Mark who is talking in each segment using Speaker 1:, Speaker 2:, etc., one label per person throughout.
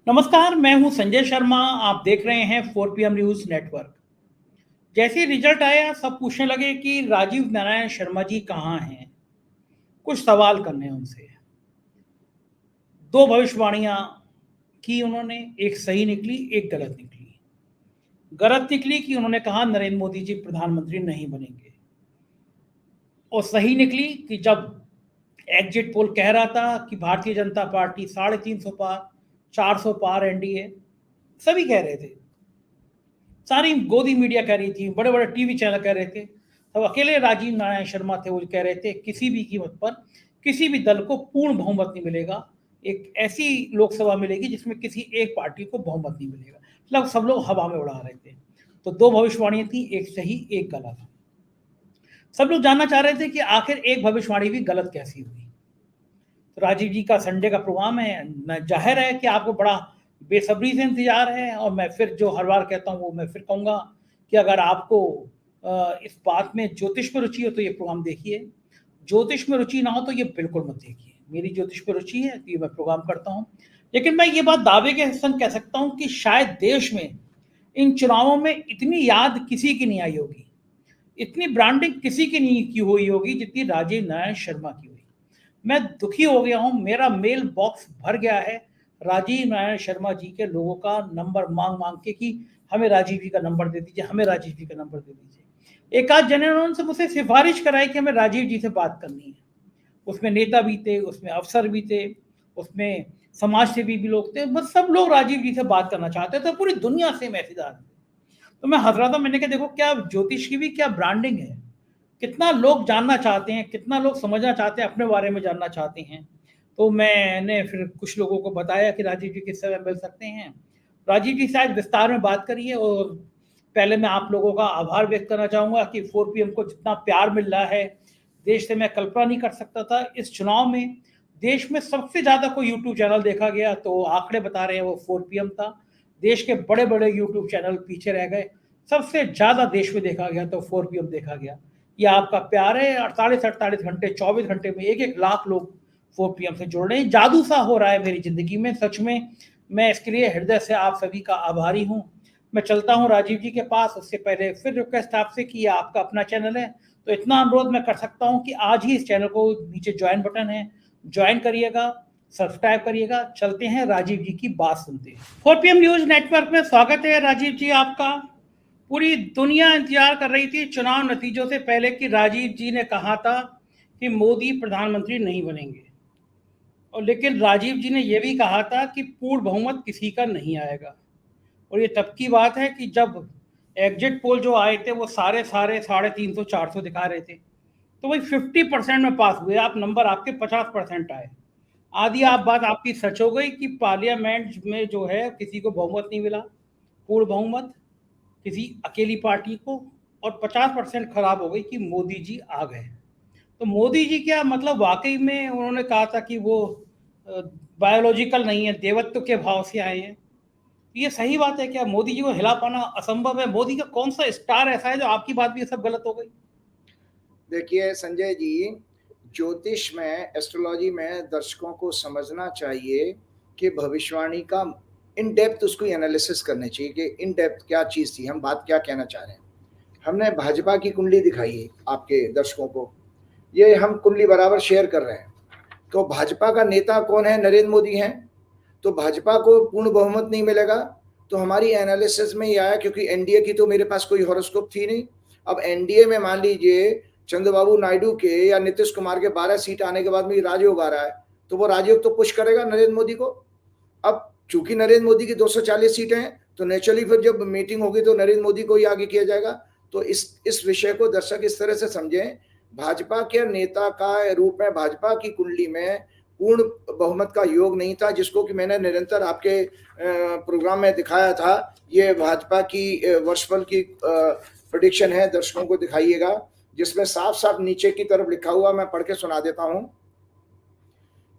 Speaker 1: नमस्कार, मैं हूं संजय शर्मा। आप देख रहे हैं 4 PM न्यूज नेटवर्क। जैसे ही रिजल्ट आया, सब पूछने लगे कि राजीव नारायण शर्मा जी कहाँ हैं। कुछ सवाल करने हैं उनसे। दो भविष्यवाणियां की उन्होंने, एक सही निकली, एक गलत निकली। गलत निकली कि उन्होंने कहा नरेंद्र मोदी जी प्रधानमंत्री नहीं बनेंगे, और सही निकली कि जब एग्जिट पोल कह रहा था कि भारतीय जनता पार्टी 350 पार, 400 पार एनडीए, सभी कह रहे थे, सारी गोदी मीडिया कह रही थी, बड़े बड़े टीवी चैनल कह रहे थे। तब अकेले राजीव नारायण शर्मा थे, वो कह रहे थे किसी भी कीमत पर किसी भी दल को पूर्ण बहुमत नहीं मिलेगा। एक ऐसी लोकसभा मिलेगी जिसमें किसी एक पार्टी को बहुमत नहीं मिलेगा। मतलब सब लोग हवा में उड़ा रहे थे। तो दो भविष्यवाणियां थी, एक सही एक गलत। सब लोग जानना चाह रहे थे कि आखिर एक भविष्यवाणी भी गलत कैसी हुई। तो राजीव जी का संडे का प्रोग्राम है, जाहिर है कि आपको बड़ा बेसब्री से इंतजार है। और मैं फिर जो हर बार कहता हूँ वो मैं फिर कहूँगा कि अगर आपको इस बात में ज्योतिष में रुचि हो तो ये प्रोग्राम देखिए। ज्योतिष में रुचि ना हो तो ये बिल्कुल मत देखिए। मेरी ज्योतिष में रुचि है तो ये मैं प्रोग्राम करता हूँ। लेकिन मैं ये बात दावे के संग कह सकता हूँ कि शायद देश में इन चुनावों में इतनी याद किसी की नहीं आई होगी, इतनी ब्रांडिंग किसी की नहीं की हुई होगी जितनी राजीव नारायण शर्मा की हुई। मैं दुखी हो गया हूँ, मेरा मेल बॉक्स भर गया है राजीव नारायण शर्मा जी के लोगों का नंबर मांग मांग के कि हमें राजीव जी का नंबर दे दीजिए, हमें राजीव जी का नंबर दे दीजिए। एक आध जने उन्होंने मुझसे सिफारिश कराई कि हमें राजीव जी से बात करनी है। उसमें नेता भी थे, उसमें अफसर भी थे, उसमें समाज सेवी भी लोग थे, बस सब लोग राजीव जी से बात करना चाहते थे। पूरी दुनिया से मैसेज आ रहे थे। तो मैं हंस रहा था, मैंने कहा देखो क्या ज्योतिष की भी क्या ब्रांडिंग है। कितना लोग जानना चाहते हैं, कितना लोग समझना चाहते हैं, अपने बारे में जानना चाहते हैं। तो मैंने फिर कुछ लोगों को बताया कि राजीव जी किस समय मिल सकते हैं। राजीव जी शायद विस्तार में बात करिए। और पहले मैं आप लोगों का आभार व्यक्त करना चाहूँगा कि 4 PM को जितना प्यार मिल रहा है देश से, मैं कल्पना नहीं कर सकता था। इस चुनाव में देश में सबसे ज़्यादा कोई यूट्यूब चैनल देखा गया तो आंकड़े बता रहे हैं वो 4 PM था। देश के बड़े बड़े यूट्यूब चैनल पीछे रह गए। सबसे ज़्यादा देश में देखा गया तो 4 PM देखा गया। ये आपका प्यार है। 48 घंटे 24 घंटे में 1-1 लाख लोग 4 PM से जुड़ रहे हैं। जादू सा हो रहा है मेरी ज़िंदगी में, सच में। मैं इसके लिए हृदय से आप सभी का आभारी हूँ। मैं चलता हूँ राजीव जी के पास। उससे पहले फिर रिक्वेस्ट आपसे कि ये आपका अपना चैनल है, तो इतना अनुरोध मैं कर सकता हूँ कि आज ही इस चैनल को, नीचे ज्वाइन बटन है, ज्वाइन करिएगा, सब्सक्राइब करिएगा। चलते हैं राजीव जी की बात सुनते हैं। 4 PM न्यूज नेटवर्क में स्वागत है राजीव जी आपका। पूरी दुनिया इंतजार कर रही थी चुनाव नतीजों से पहले कि राजीव जी ने कहा था कि मोदी प्रधानमंत्री नहीं बनेंगे, और लेकिन राजीव जी ने यह भी कहा था कि पूर्ण बहुमत किसी का नहीं आएगा। और ये तब की बात है कि जब एग्जिट पोल जो आए थे वो सारे 350 400 दिखा रहे थे। तो वही 50% में पास हुए आप, नंबर आपके 50% आए। आधी आप बात आपकी सच हो गई कि पार्लियामेंट में जो है किसी को बहुमत नहीं मिला, पूर्ण बहुमत किसी अकेली पार्टी को। और 50% खराब हो गई कि मोदी जी आ गए। तो मोदी जी क्या मतलब, वाकई में उन्होंने कहा था कि वो बायोलॉजिकल नहीं है, देवत्व के भाव से आए हैं। ये सही बात है क्या? मोदी जी को हिला पाना असंभव है? मोदी का कौन सा स्टार ऐसा है जो आपकी बात भी सब गलत हो गई?
Speaker 2: देखिए संजय जी, ज्योतिष में, एस्ट्रोलॉजी में दर्शकों को समझना चाहिए कि भविष्यवाणी का इन डेप्थ उसको एनालिसिस करने चाहिए कि इन डेप्थ क्या चीज़ थी, हम बात क्या कहना चाह रहे हैं। हमने भाजपा की कुंडली दिखाई है आपके दर्शकों को, ये हम कुंडली बराबर शेयर कर रहे हैं। तो भाजपा का नेता कौन है? नरेंद्र मोदी हैं। तो भाजपा को पूर्ण बहुमत नहीं मिलेगा। तो हमारी एनालिसिस में ये आया, क्योंकि एनडीए की तो मेरे पास कोई हॉरोस्कोप थी नहीं। अब एनडीए में मान लीजिए चंद्रबाबू नायडू के या नीतीश कुमार के 12 सीट आने के बाद में राजयोग आ रहा है, तो वो राजयोग तो पुश करेगा नरेंद्र मोदी को। अब चूंकि नरेंद्र मोदी की 240 सीटें हैं, तो नेचुरली फिर जब मीटिंग होगी तो नरेंद्र मोदी को ही आगे किया जाएगा। तो इस विषय को दर्शक इस तरह से समझें, भाजपा के नेता का रूप में भाजपा की कुंडली में पूर्ण बहुमत का योग नहीं था, जिसको कि मैंने निरंतर आपके प्रोग्राम में दिखाया था। ये भाजपा की वर्षफल की प्रेडिक्शन है, दर्शकों को दिखाइएगा, जिसमें साफ साफ नीचे की तरफ लिखा हुआ, मैं पढ़ के सुना देता हूं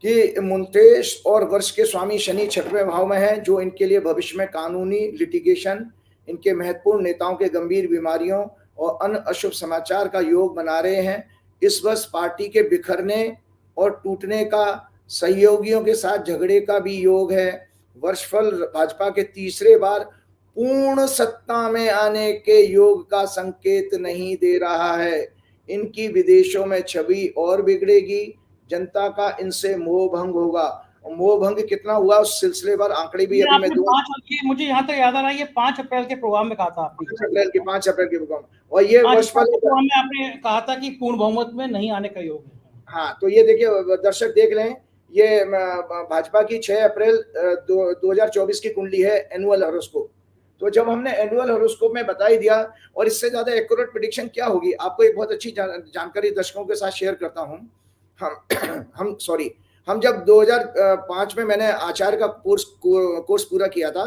Speaker 2: कि मुंतेश और वर्ष के स्वामी शनि 6वें भाव में है, जो इनके लिए भविष्य में कानूनी लिटिगेशन, इनके महत्वपूर्ण नेताओं के गंभीर बीमारियों और अन्य अशुभ समाचार का योग बना रहे हैं। इस वर्ष पार्टी के बिखरने और टूटने का, सहयोगियों के साथ झगड़े का भी योग है। वर्षफल भाजपा के तीसरे बार पूर्ण सत्ता में आने के योग का संकेत नहीं दे रहा है। इनकी विदेशों में छवि और बिगड़ेगी, जनता का इनसे मोह भंग होगा। मोह भंग कितना हुआ उस सिलसिलेवार आंकड़े भी अभी मैं दूंगा।
Speaker 1: मुझे यहाँ तक याद आ रहा है, ये 5 अप्रैल के प्रोग्राम में कहा था आपने,
Speaker 2: 5 अप्रैल के प्रोग्राम, और ये वर्षफल
Speaker 1: प्रोग्राम में आपने कहा था कि पूर्ण बहुमत में नहीं आने का योग है।
Speaker 2: हाँ, तो ये देखिए दर्शक देख लें, ये भाजपा की 6 अप्रैल 2024 की कुंडली है, एनुअल हॉरोस्कोप। तो जब हमने एनुअल हॉरोस्कोप में बता ही दिया, और इससे ज्यादा एक्यूरेट प्रेडिक्शन क्या होगी, आपको एक बहुत अच्छी जानकारी दर्शकों के साथ शेयर करता हूं। हम जब 2005 में मैंने आचार्य का कोर्स पूरा किया था,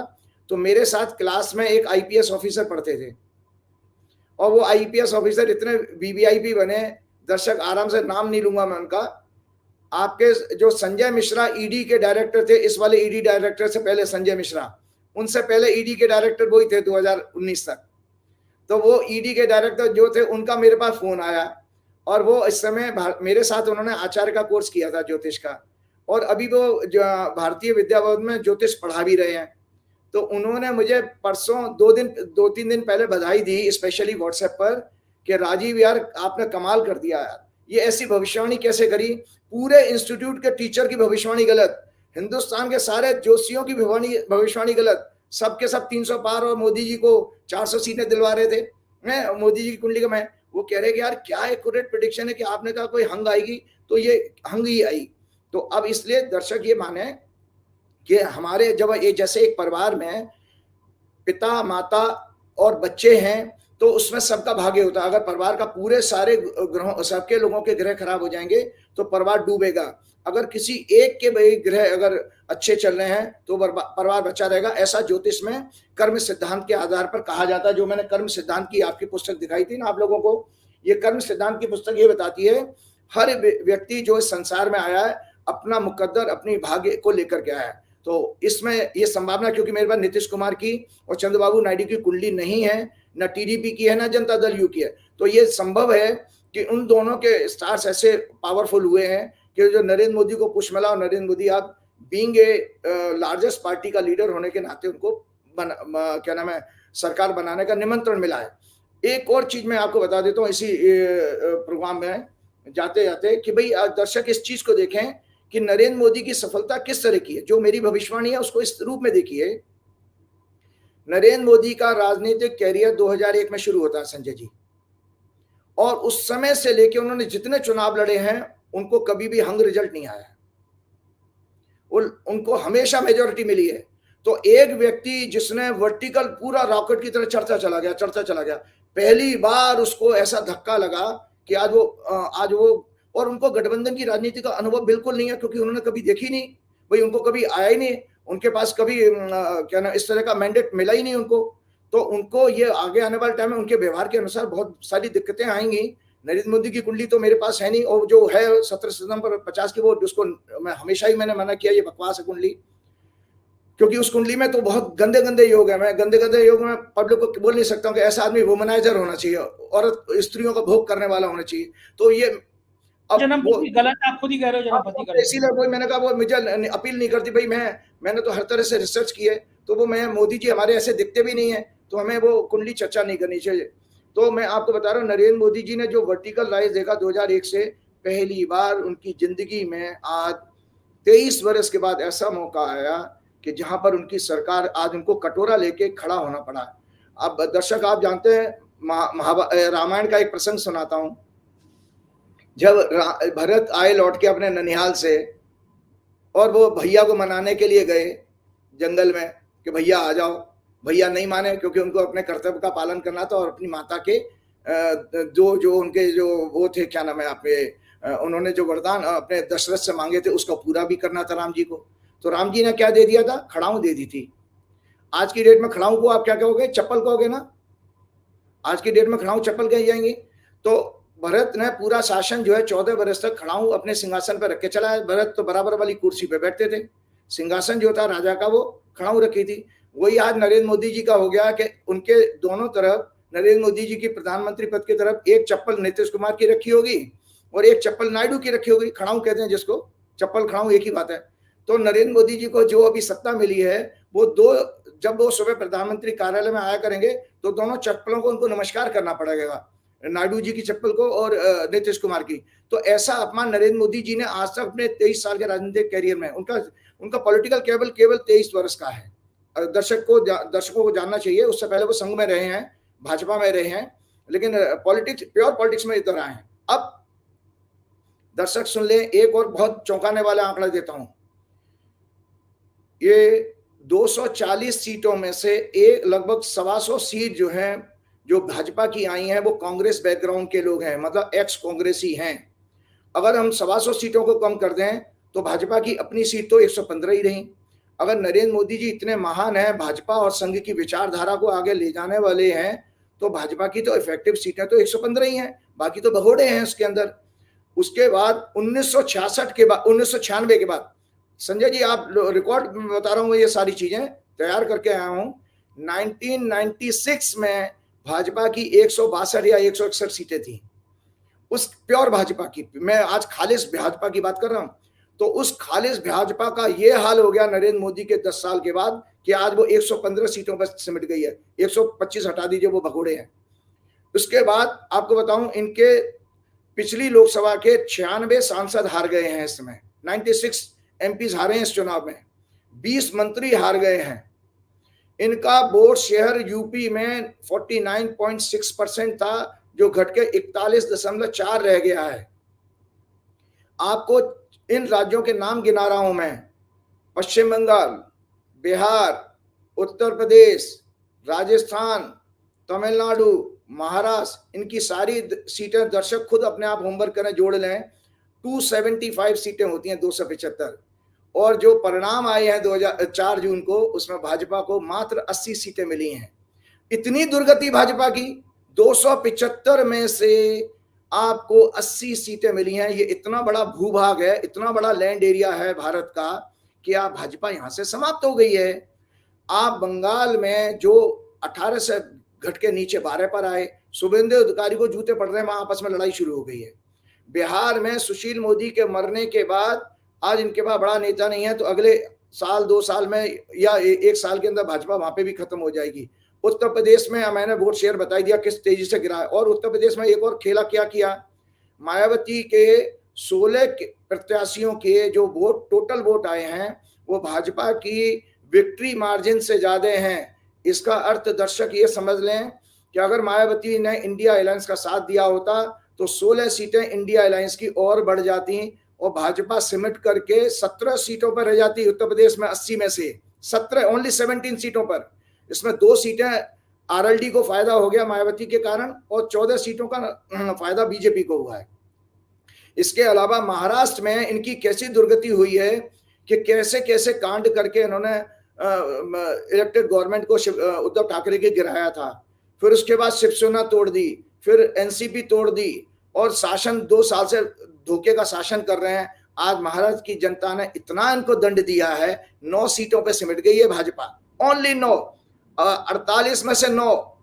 Speaker 2: तो मेरे साथ क्लास में एक आईपीएस ऑफिसर पढ़ते थे, और वो आईपीएस ऑफिसर इतने वीवीआईपी बने, दर्शक आराम से नाम नहीं लूंगा मैं उनका, आपके जो संजय मिश्रा ईडी के डायरेक्टर थे, इस वाले ईडी डायरेक्टर से पहले संजय मिश्रा, उनसे पहले ईडी के डायरेक्टर वही थे 2019 तक। तो वो ईडी के डायरेक्टर जो थे, उनका मेरे पास फोन आया, और वो इस समय मेरे साथ उन्होंने आचार्य का कोर्स किया था ज्योतिष का, और अभी वो भारतीय विद्या भवन में ज्योतिष पढ़ा भी रहे हैं। तो उन्होंने मुझे परसों 2-3 दिन पहले बधाई दी, स्पेशली व्हाट्सएप पर, कि राजीव यार आपने कमाल कर दिया यार, ये ऐसी भविष्यवाणी कैसे करी, पूरे इंस्टीट्यूट के टीचर की भविष्यवाणी गलत, हिंदुस्तान के सारे जोशियों की भविष्यवाणी गलत, सबके सब 300 पार, और मोदी जी को 400 सीटें दिलवा रहे थे। मैं मोदी जी की कुंडली का, मैं वो कह रहे कि यार क्या एक्यूरेट प्रेडिक्शन है, कि आपने कहा कोई हंग आएगी, तो ये हंग ही आई। तो अब इसलिए दर्शक ये माने कि हमारे जब ये जैसे एक परिवार में पिता माता और बच्चे हैं, तो उसमें सबका भाग्य होता है। अगर परिवार का पूरे सारे ग्रहों, सबके लोगों के ग्रह खराब हो जाएंगे तो परिवार डूबेगा। अगर किसी एक के भाई ग्रह अगर अच्छे चल रहे हैं तो परिवार बचा रहेगा। ऐसा ज्योतिष में कर्म सिद्धांत के आधार पर कहा जाता है। जो मैंने कर्म सिद्धांत की आपकी पुस्तक दिखाई थी ना आप लोगों को, ये कर्म सिद्धांत की पुस्तक ये बताती है हर व्यक्ति जो इस संसार में आया है अपना मुकद्दर, अपनी भाग्य को लेकर के आया है। तो इसमें ये संभावना, क्योंकि मेरे पास नीतीश कुमार की और चंद्रबाबू नायडू की कुंडली नहीं है, न टीडीपी की है, न जनता दल यू की है, तो ये संभव है कि उन दोनों के स्टार्स ऐसे पावरफुल हुए हैं कि जो नरेंद्र मोदी को पुश मिला, और नरेंद्र मोदी आप बीइंग ए लार्जेस्ट पार्टी का लीडर होने के नाते उनको क्या नाम है सरकार बनाने का निमंत्रण मिला है। एक और चीज मैं आपको बता देता हूँ इसी प्रोग्राम में जाते जाते, कि भाई दर्शक इस चीज को देखें कि नरेंद्र मोदी की सफलता किस तरह की है। जो मेरी भविष्यवाणी है उसको इस रूप में देखिए। नरेंद्र मोदी का राजनीतिक कैरियर 2001 में शुरू होता है संजय जी, और उस समय से लेके उन्होंने जितने चुनाव लड़े हैं उनको कभी भी हंग रिजल्ट नहीं आया, उनको हमेशा मेजॉरिटी मिली है। तो एक व्यक्ति जिसने वर्टिकल पूरा रॉकेट की तरह चढ़ता चला गया, पहली बार उसको ऐसा धक्का लगा कि आज वो और उनको गठबंधन की राजनीति का अनुभव बिल्कुल नहीं है, क्योंकि उन्होंने कभी देखी नहीं, भाई उनको कभी आया ही नहीं, उनके पास कभी क्या ना इस तरह का मैंडेट मिला ही नहीं उनको। तो उनको ये आगे आने वाले टाइम में उनके व्यवहार के अनुसार बहुत सारी दिक्कतें आएंगी। नरेंद्र मोदी की कुंडली तो मेरे पास है नहीं, और जो है 17 सितंबर 50 की, वो उसको मैं हमेशा ही मैंने मना किया, ये बकवास है कुंडली, क्योंकि उस कुंडली में तो बहुत गंदे गंदे योग है। मैं गंदे योग में पब्लिक को बोल नहीं सकता हूँ कि ऐसा आदमी वुमनाइजर होना चाहिए, औरत स्त्रियों का भोग करने वाला होना चाहिए। तो ये
Speaker 1: जन्मपति गलत, आप खुद ही कह रहे हो जन्मपति गलत।
Speaker 2: इसीलिए वही मैंने कहा, वो मुझे अपील नहीं करती भाई, मैंने तो हर तरह से रिसर्च की है, तो वो मैं मोदी जी हमारे ऐसे दिखते भी नहीं है, तो हमें वो कुंडली चर्चा नहीं करनी चाहिए। तो मैं आपको बता रहा हूँ नरेंद्र मोदी जी ने जो वर्टिकल राइज देखा 2001 से, पहली बार उनकी जिंदगी में आज 23 वर्ष के बाद ऐसा मौका आया कि जहां पर उनकी सरकार आज उनको कटोरा लेके खड़ा होना पड़ा। अब दर्शक आप जानते हैं रामायण का एक प्रसंग सुनाता हूं। जब भरत आए लौट के अपने ननिहाल से, और वो भैया को मनाने के लिए गए जंगल में कि भैया आ जाओ, भैया नहीं माने, क्योंकि उनको अपने कर्तव्य का पालन करना था, और अपनी माता के जो उनके जो वो थे, क्या नाम है आपके, उन्होंने जो वरदान अपने दशरथ से मांगे थे उसका पूरा भी करना था राम जी को। तो राम जी ने क्या दे दिया था? खड़ाऊ दे दी थी। आज की डेट में खड़ाऊ को आप क्या कहोगे? चप्पल कहोगे ना। आज की डेट में खड़ाऊ चप्पल कही जाएंगी। तो भरत ने पूरा शासन जो है 14 वर्ष तक खड़ाऊ अपने सिंहासन पर रख के चला है। भरत तो बराबर वाली कुर्सी पे बैठते थे, सिंहासन जो था राजा का वो खड़ाऊ रखी थी। वही आज नरेंद्र मोदी जी का हो गया कि उनके दोनों तरफ, नरेंद्र मोदी जी की प्रधानमंत्री पद की तरफ एक चप्पल नीतीश कुमार की रखी होगी और एक चप्पल नायडू की रखी होगी। खड़ाऊ कहते हैं जिसको, चप्पल खड़ाऊ एक ही बात है। तो नरेंद्र मोदी जी को जो अभी सत्ता मिली है, वो जब वो सुबह प्रधानमंत्री कार्यालय में आया करेंगे तो दोनों चप्पलों को उनको नमस्कार करना पड़ेगा, नायडू जी की चप्पल को और नीतीश कुमार की। तो ऐसा अपमान नरेंद्र मोदी जी ने आज तक अपने 23 साल के राजनीतिक कैरियर में, उनका पॉलिटिकल केवल 23 वर्ष का है। दर्शकों को जानना चाहिए, उससे पहले वो संघ में रहे हैं, भाजपा में रहे हैं, लेकिन प्योर पॉलिटिक्स में इधर आए हैं। अब दर्शक सुन ले, एक और बहुत चौंकाने वाला आंकड़ा देता हूं। ये 240 सीटों में से लगभग 125 सीट जो हैं, जो भाजपा की आई हैं, वो कांग्रेस बैकग्राउंड के लोग हैं, मतलब एक्स कांग्रेसी हैं। अगर हम 125 सीटों को कम कर दें तो भाजपा की अपनी सीट तो 115 ही रही। अगर नरेंद्र मोदी जी इतने महान हैं, भाजपा और संघ की विचारधारा को आगे ले जाने वाले हैं, तो भाजपा की तो इफेक्टिव सीटें तो 115 ही हैं, बाकी तो भगोड़े हैं उसके अंदर। उसके बाद 1996 के बाद, संजय जी आप रिकॉर्ड बता रहा हूं, ये सारी चीजें तैयार करके आया हूं। 1996 में भाजपा की 162 या 161 सीटें थी, उस प्योर भाजपा की। मैं आज खालिस भाजपा की बात कर रहा हूं। तो उस खालिस भाजपा का ये हाल हो गया नरेंद्र मोदी के 10 साल के बाद कि आज वो 115 सीटों पर सिमट गई है। 125 हटा दीजिए, वो भगोड़े हैं। उसके बाद आपको बताऊं, इनके पिछली लोकसभा के 96 सांसद हार गए हैं इस समय। 96 एमपीज हारे हैं इस चुनाव में, 20 मंत्री हार गए हैं। इनका वोट शेयर यूपी में 49.6% था, जो घट के 41.4 रह गया है। आपको इन राज्यों के नाम गिना रहा हूं मैं: पश्चिम बंगाल, बिहार, उत्तर प्रदेश, राजस्थान, तमिलनाडु, महाराष्ट्र। इनकी सारी सीटें, दर्शक खुद अपने आप होमवर्क करें, जोड़ लें, 275 सीटें होती हैं, 275। और जो परिणाम आए हैं 2004 जून को, उसमें भाजपा को मात्र 80 सीटें मिली हैं। इतनी दुर्गति भाजपा की, 275 में से आपको 80 सीटें मिली हैं। ये इतना बड़ा भूभाग है, इतना बड़ा लैंड एरिया है भारत का, कि आप भाजपा यहां से समाप्त हो गई है। आप बंगाल में जो 18 से घट के नीचे 12 पर आए, शुभेंदु अधिकारी को जूते पड़ रहे हैं, वहां आपस में लड़ाई शुरू हो गई है। बिहार में सुशील मोदी के मरने के बाद आज इनके पास बड़ा नेता नहीं है, तो अगले साल 2 साल में या 1 साल के अंदर भाजपा वहां पे भी खत्म हो जाएगी। उत्तर प्रदेश में मैंने वोट शेयर बता दिया किस तेजी से गिरा है। और उत्तर प्रदेश में एक और खेला क्या किया, मायावती के 16 प्रत्याशियों के जो वोट, टोटल वोट आए हैं, वो भाजपा की विक्ट्री मार्जिन से ज्यादा हैं। इसका अर्थ दर्शक ये समझ लें कि अगर मायावती ने इंडिया अलायंस का साथ दिया होता तो 16 सीटें इंडिया अलायंस की और बढ़ जाती और भाजपा सिमट करके 17 सीटों पर रह जाती। उत्तर प्रदेश में 80 में से 17, ओनली 17 सीटों पर। इसमें 2 सीटें आरएलडी को फायदा हो गया मायावती के कारण, और 14 सीटों का फायदा बीजेपी को हुआ है। इसके अलावा महाराष्ट्र में इनकी कैसी दुर्गति हुई है कि कैसे कैसे कांड करके इन्होंने इलेक्टेड गवर्नमेंट को उद्धव ठाकरे के गिराया था। फिर उसके बाद शिवसेना तोड़ दी, फिर एनसीपी तोड़ दी, और शासन 2 साल से धोखे का शासन कर रहे हैं। आज महाराष्ट्र की जनता ने इतना इनको दंड दिया है, 9 सीटों पे सिमट गई है भाजपा, ओनली 9, 48 में से 9।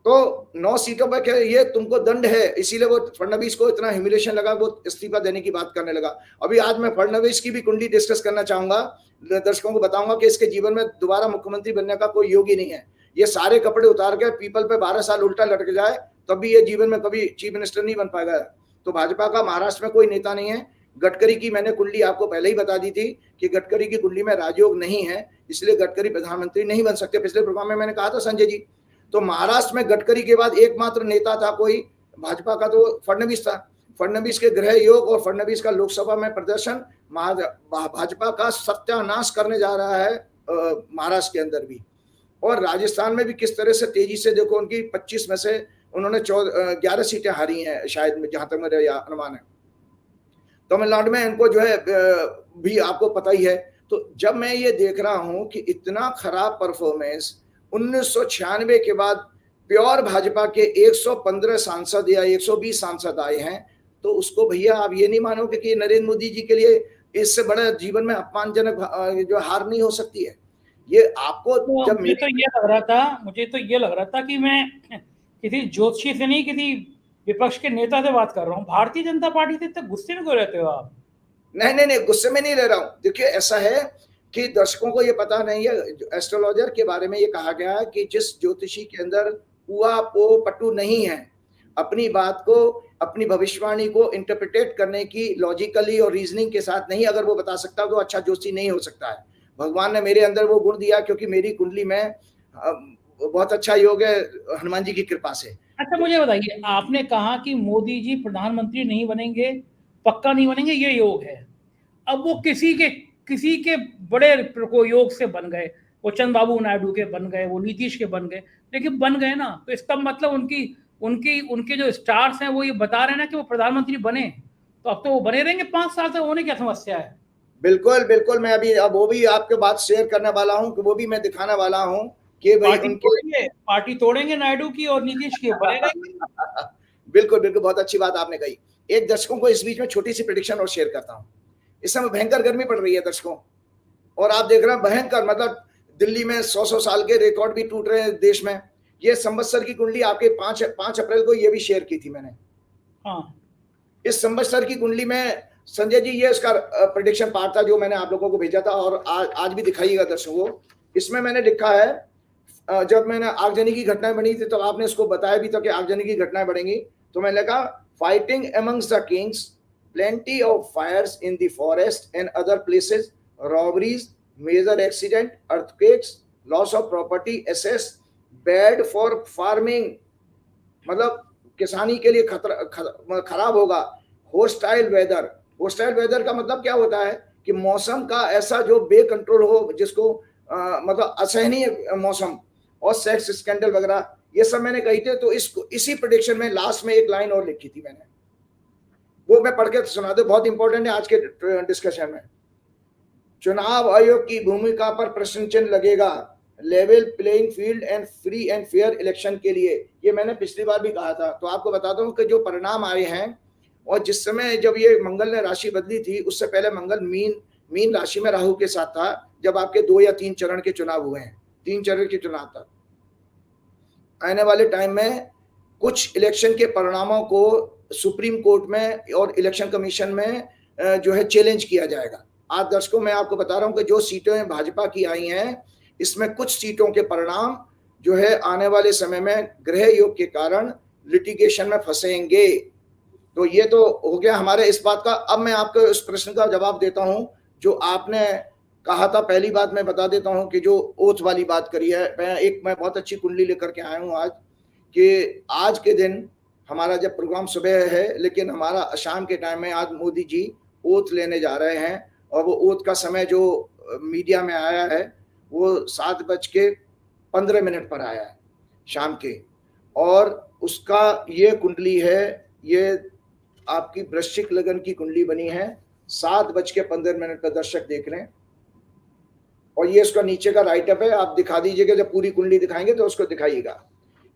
Speaker 2: तो 9 सीटों पर क्या ये तुमको दंड है, इसीलिए वो फडणवीस को इतना ह्यूमिलेशन लगा, वो इस्तीफा देने की बात करने लगा। अभी आज मैं फडणवीस की भी कुंडली डिस्कस करना चाहूंगा, दर्शकों को बताऊंगा कि इसके जीवन में दोबारा मुख्यमंत्री बनने का कोई योग ही नहीं है। ये सारे कपड़े उतार के पीपल पे 12 साल उल्टा लटक जाए तब भी ये जीवन में कभी चीफ मिनिस्टर नहीं बन पाएगा। तो भाजपा का महाराष्ट्र में कोई नेता नहीं है। गडकरी की मैंने कुंडली आपको पहले ही बता दी थी कि गडकरी की कुंडली में राजयोग नहीं है, इसलिए गडकरी प्रधानमंत्री नहीं बन सकते। पिछले प्रोग्राम में मैंने कहा था संजय जी। तो महाराष्ट्र में गडकरी के बाद एकमात्र नेता था कोई भाजपा का, तो फडणवीस था। फडणवीस के गृह योग और फडणवीस का लोकसभा में प्रदर्शन भाजपा का सत्यानाश करने जा रहा है महाराष्ट्र के अंदर भी। और राजस्थान में भी किस तरह से तेजी से देखो, उनकी 25 में से उन्होंने 11 सीटें हारी हैं शायद, जहां तक मेरा अनुमान है। तमिलनाडु में इनको जो है भी आपको पता ही है। तो जब मैं ये देख रहा हूं कि इतना खराब परफॉर्मेंस 1996 के बाद प्योर भाजपा के 115 सांसद या 120 सांसद आए हैं, तो उसको भैया आप ये नहीं मानोगे कि नरेंद्र मोदी जी के लिए इससे बड़ा जीवन में अपमानजनक जो हार नहीं हो सकती है। ये आपको
Speaker 1: तो
Speaker 2: जब
Speaker 1: मुझे तो ये लग रहा था कि मैं किसी ज्योतिषी से नहीं, किसी विपक्ष के नेता से बात कर रहा हूँ। भारतीय जनता पार्टी से इतने गुस्से में क्यों रहते हो आप?
Speaker 2: नहीं नहीं नहीं, गुस्से में नहीं ले रहा हूं। देखिए ऐसा है कि दर्शकों को ये पता नहीं है, एस्ट्रोलॉजर के बारे में ये कहा गया है कि जिस ज्योतिषी के अंदर पुआ पो पट्टू नहीं है, अपनी बात को, अपनी भविष्यवाणी को इंटरप्रिटेट करने की लॉजिकली और रीजनिंग के साथ नहीं अगर वो बता सकता तो अच्छा ज्योतिषी नहीं हो सकता है। भगवान ने मेरे अंदर वो गुण दिया क्योंकि मेरी कुंडली में बहुत अच्छा योग है हनुमान जी की कृपा से।
Speaker 1: अच्छा मुझे बताइए, आपने कहा कि मोदी जी प्रधानमंत्री नहीं बनेंगे, पक्का नहीं बनेंगे, ये योग है। अब वो किसी के बड़े को योग से बन गए, वो चंद्रबाबू नायडू के बन गए, वो नीतीश के बन गए, लेकिन बन गए ना, तो इसका मतलब उनकी उनकी उनके जो स्टार्स हैं वो ये बता रहे हैं ना कि वो प्रधानमंत्री बने, तो अब तो वो बने रहेंगे 5 साल तक, होने क्या समस्या है?
Speaker 2: बिल्कुल बिल्कुल, मैं अभी अब वो भी आपके बात शेयर करने वाला हूं कि वो भी मैं दिखाने वाला हूं कि भाई उनके
Speaker 1: पार्टी तोड़ेंगे नायडू की और नीतीश की, बनेगा।
Speaker 2: बिल्कुल बिल्कुल, बहुत अच्छी बात आपने कही। एक दर्शकों को इस बीच में छोटी सी प्रेडिक्शन और शेयर करता हूं। इस समय भयंकर गर्मी पड़ रही है दर्शकों, और आप देख रहे हैं भयंकर, मतलब दिल्ली में 100 साल के रिकॉर्ड भी टूट रहे हैं देश में। ये संवत्सर की कुंडली आपके 5 अप्रैल को ये भी शेयर की थी मैंने।
Speaker 1: हाँ,
Speaker 2: इस संवत्सर की कुंडली में संजय जी ये इसका प्रेडिक्शन पार्ट था जो मैंने आप लोगों को भेजा था, और आज भी दिखाइएगा दर्शकों को। इसमें मैंने लिखा है, जब मैंने आगजनी की घटनाएं बनी थी तो आपने इसको बताया भी था कि आगजनी की घटनाएं बढ़ेंगी, तो मैंने लिखा fighting amongst the Kings, plenty of fires in the forest and other places, robberies, major accident, earthquakes, loss of property, assets, bad for farming, मतलब किसानी के लिए खराब होगा। होस्टाइल वेदर, होस्टाइल वेदर का मतलब क्या होता है कि मौसम का ऐसा जो बेकंट्रोल हो, जिसको मतलब असहनीय मौसम, और सेक्स स्कैंडल वगैरह, ये सब मैंने कही थी। तो इसी प्रेडिक्शन में लास्ट में एक लाइन और लिखी थी मैंने, वो मैं पढ़ के सुना दे, बहुत इंपॉर्टेंट है आज के डिस्कशन में। चुनाव आयोग की भूमिका पर प्रश्न चिन्ह लगेगा, level playing field and free and fair election के लिए। ये मैंने पिछली बार भी कहा था। तो आपको बताता हूं कि जो परिणाम आए हैं, और जिस समय जब ये मंगल ने राशि बदली थी, उससे पहले मंगल मीन राशि में राहु के साथ था, जब आपके 2 या 3 चरण के चुनाव हुए हैं, 3 चरण के चुनाव था। आने वाले टाइम में कुछ इलेक्शन के परिणामों को सुप्रीम कोर्ट में और इलेक्शन कमीशन में जो है चैलेंज किया जाएगा। आज दर्शकों मैं आपको बता रहा हूं कि जो सीटें भाजपा की आई हैं, इसमें कुछ सीटों के परिणाम जो है आने वाले समय में ग्रह योग के कारण लिटिगेशन में फंसेंगे। तो ये तो हो गया हमारे इस बात का। अब मैं आपको इस प्रश्न का जवाब देता हूं जो आपने कहा था। पहली बात मैं बता देता हूं कि जो ओथ वाली बात करी है, मैं बहुत अच्छी कुंडली लेकर के आया हूं आज, कि आज के दिन हमारा जब प्रोग्राम सुबह है, लेकिन हमारा शाम के टाइम में आज मोदी जी ओथ लेने जा रहे हैं, और वो ओथ का समय जो मीडिया में आया है वो 7:15 पर आया है शाम के, और उसका ये कुंडली है, ये आपकी वृश्चिक लगन की कुंडली बनी है। 7:15 पर दर्शक देख रहे हैं, और ये उसका नीचे का राइट अप है। आप दिखा दीजिएगा, जब पूरी कुंडली दिखाएंगे तो उसको दिखाइएगा।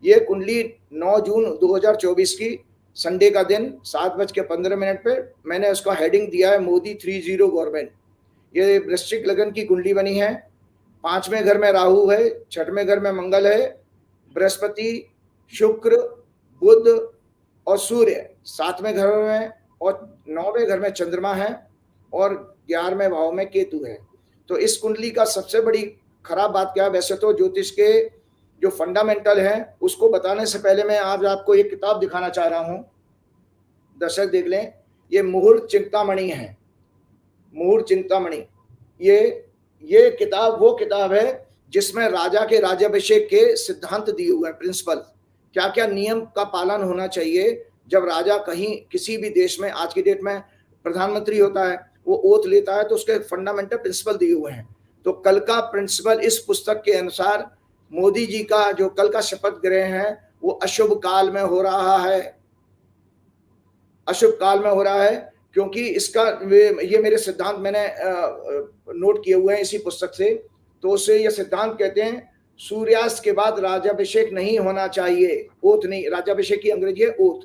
Speaker 2: ये कुंडली 9 जून 2024 की संडे का दिन 7:15 पे मैंने उसका हेडिंग दिया है मोदी 30 गवर्नमेंट। ये वृश्चिक लगन की कुंडली बनी है। 5वें घर में राहु है, 6वें घर में मंगल है, बृहस्पति, शुक्र, बुध और सूर्य 7वें घर में, और 9वें घर में चंद्रमा है, और 11वें भाव में केतु है। तो इस कुंडली का सबसे बड़ी खराब बात क्या है, वैसे तो ज्योतिष के जो फंडामेंटल है उसको बताने से पहले मैं आज आपको एक किताब दिखाना चाह रहा हूं, दर्शक देख लें। ये मुहूर्त चिंतामणि है, मुहूर्त चिंतामणि। ये किताब वो किताब है जिसमें राजा के राज्याभिषेक के सिद्धांत दिए हुए हैं, प्रिंसिपल, क्या क्या नियम का पालन होना चाहिए जब राजा कहीं किसी भी देश में, आज की डेट में प्रधानमंत्री होता है, वो ओथ लेता है, तो उसके फंडामेंटल प्रिंसिपल दिए हुए हैं। तो कल का प्रिंसिपल इस पुस्तक के अनुसार मोदी जी का जो कल का शपथ ग्रहण है वो अशुभ काल में हो रहा है, अशुभ काल में हो रहा है, क्योंकि इसका ये मेरे सिद्धांत मैंने नोट किए हुए हैं इसी पुस्तक से। तो उससे ये सिद्धांत कहते हैं सूर्यास्त के बाद राज्याभिषेक नहीं होना चाहिए, ओथ नहीं, राज्याभिषेक की अंग्रेजी है ओथ।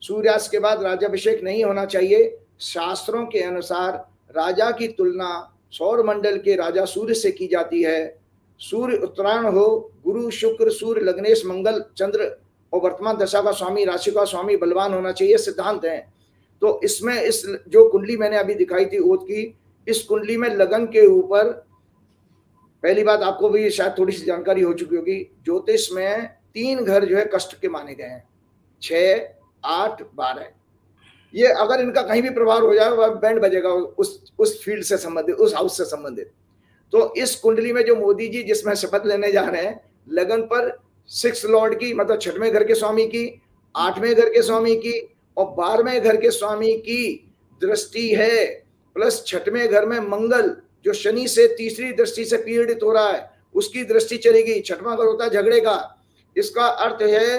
Speaker 2: सूर्यास्त के बाद राज्याभिषेक नहीं होना चाहिए। शास्त्रों के अनुसार राजा की तुलना सौर मंडल के राजा सूर्य से की जाती है। सूर्य उत्तरायण हो, गुरु शुक्र सूर्य लग्नेश मंगल चंद्र और वर्तमान दशा का स्वामी, राशि का स्वामी बलवान होना चाहिए, सिद्धांत है। तो इसमें इस जो कुंडली मैंने अभी दिखाई थी ओत की, इस कुंडली में लगन के ऊपर, पहली बात आपको भी शायद थोड़ी सी जानकारी हो चुकी होगी, ज्योतिष में 3 घर जो है कष्ट के माने गए हैं, 6, 8, 12। ये अगर इनका कहीं भी प्रभाव हो जाए वह बैंड बजेगा उस फील्ड से संबंधित, उस हाउस से संबंधित। तो इस कुंडली में जो मोदी जी जिसमें शपथ लेने जा रहे हैं, लगन पर 6 लॉर्ड की, मतलब 6वें घर के स्वामी की, 8वें घर के स्वामी की और 12वें घर के स्वामी की दृष्टि है, प्लस 6वें घर में मंगल जो शनि से तीसरी दृष्टि से पीड़ित हो रहा है उसकी दृष्टि चलेगी। 6वां घर होता है झगड़े का। इसका अर्थ है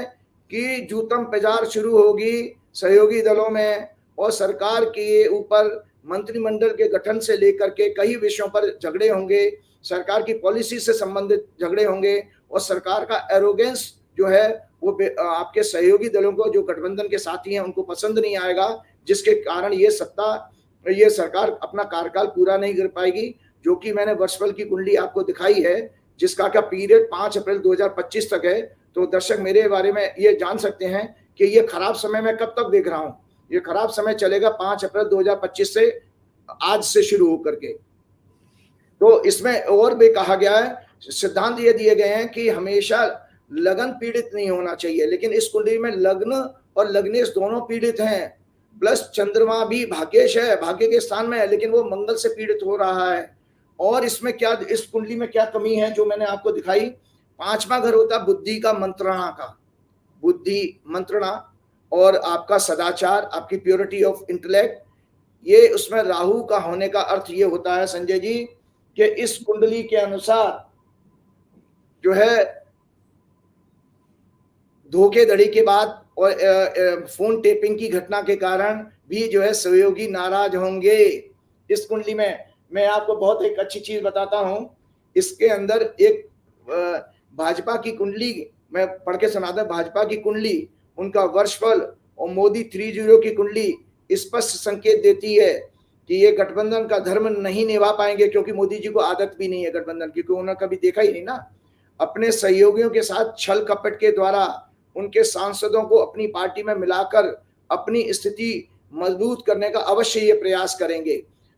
Speaker 2: कि जूतम पेजार शुरू होगी सहयोगी दलों में, और सरकार के ऊपर मंत्रिमंडल के गठन से लेकर के कई विषयों पर झगड़े होंगे, सरकार की पॉलिसी से संबंधित झगड़े होंगे, और सरकार का एरोगेंस जो है वो आपके सहयोगी दलों को, जो गठबंधन के साथी हैं, उनको पसंद नहीं आएगा, जिसके कारण ये सरकार अपना कार्यकाल पूरा नहीं कर पाएगी। जो कि मैंने वर्षफल की कुंडली आपको दिखाई है, जिसका का पीरियड 5 अप्रैल 2025 तक है। तो दर्शक मेरे बारे में ये जान सकते हैं कि ये खराब समय मैं कब तक देख रहा हूं। ये खराब समय चलेगा 5 अप्रैल 2025 से, आज से शुरू होकर के। तो इसमें और भी कहा गया है, सिद्धांत ये दिए गए हैं कि हमेशा लगन पीड़ित नहीं होना चाहिए, लेकिन इस कुंडली में लग्न और लग्नेश दोनों पीड़ित हैं, प्लस चंद्रमा भी भाग्येश है, भाग्य के स्थान में है, लेकिन वो मंगल से पीड़ित हो रहा है। और इसमें क्या, इस कुंडली में क्या कमी है जो मैंने आपको दिखाई। 5वां घर होता है बुद्धि का, मंत्रणा का, बुद्धि मंत्रणा और आपका सदाचार, आपकी प्योरिटी ऑफ इंटेलेक्ट, ये उसमें राहु का होने का अर्थ ये होता है संजय जी कि इस कुंडली के अनुसार जो है धोखेधड़ी के बाद और फोन टेपिंग की घटना के कारण भी जो है सहयोगी नाराज होंगे। इस कुंडली में मैं आपको बहुत एक अच्छी चीज बताता हूं, इसके अंदर एक भाजपा की कुंडली मैं पढ़ के सुनाता हूं। भाजपा की कुंडली, उनका वर्षफल और मोदी 30 की कुंडली स्पष्ट संकेत देती है कि ये गठबंधन का धर्म नहीं निभा पाएंगे, क्योंकि मोदी जी को आदत भी नहीं है गठबंधन की, क्योंकि उन्होंने कभी देखा ही नहीं ना। अपने सहयोगियों के साथ छल कपट के द्वारा उनके सांसदों को अपनी पार्टी में मिलाकर अपनी स्थिति मजबूत करने का अवश्य ये प्रयास करेंगे।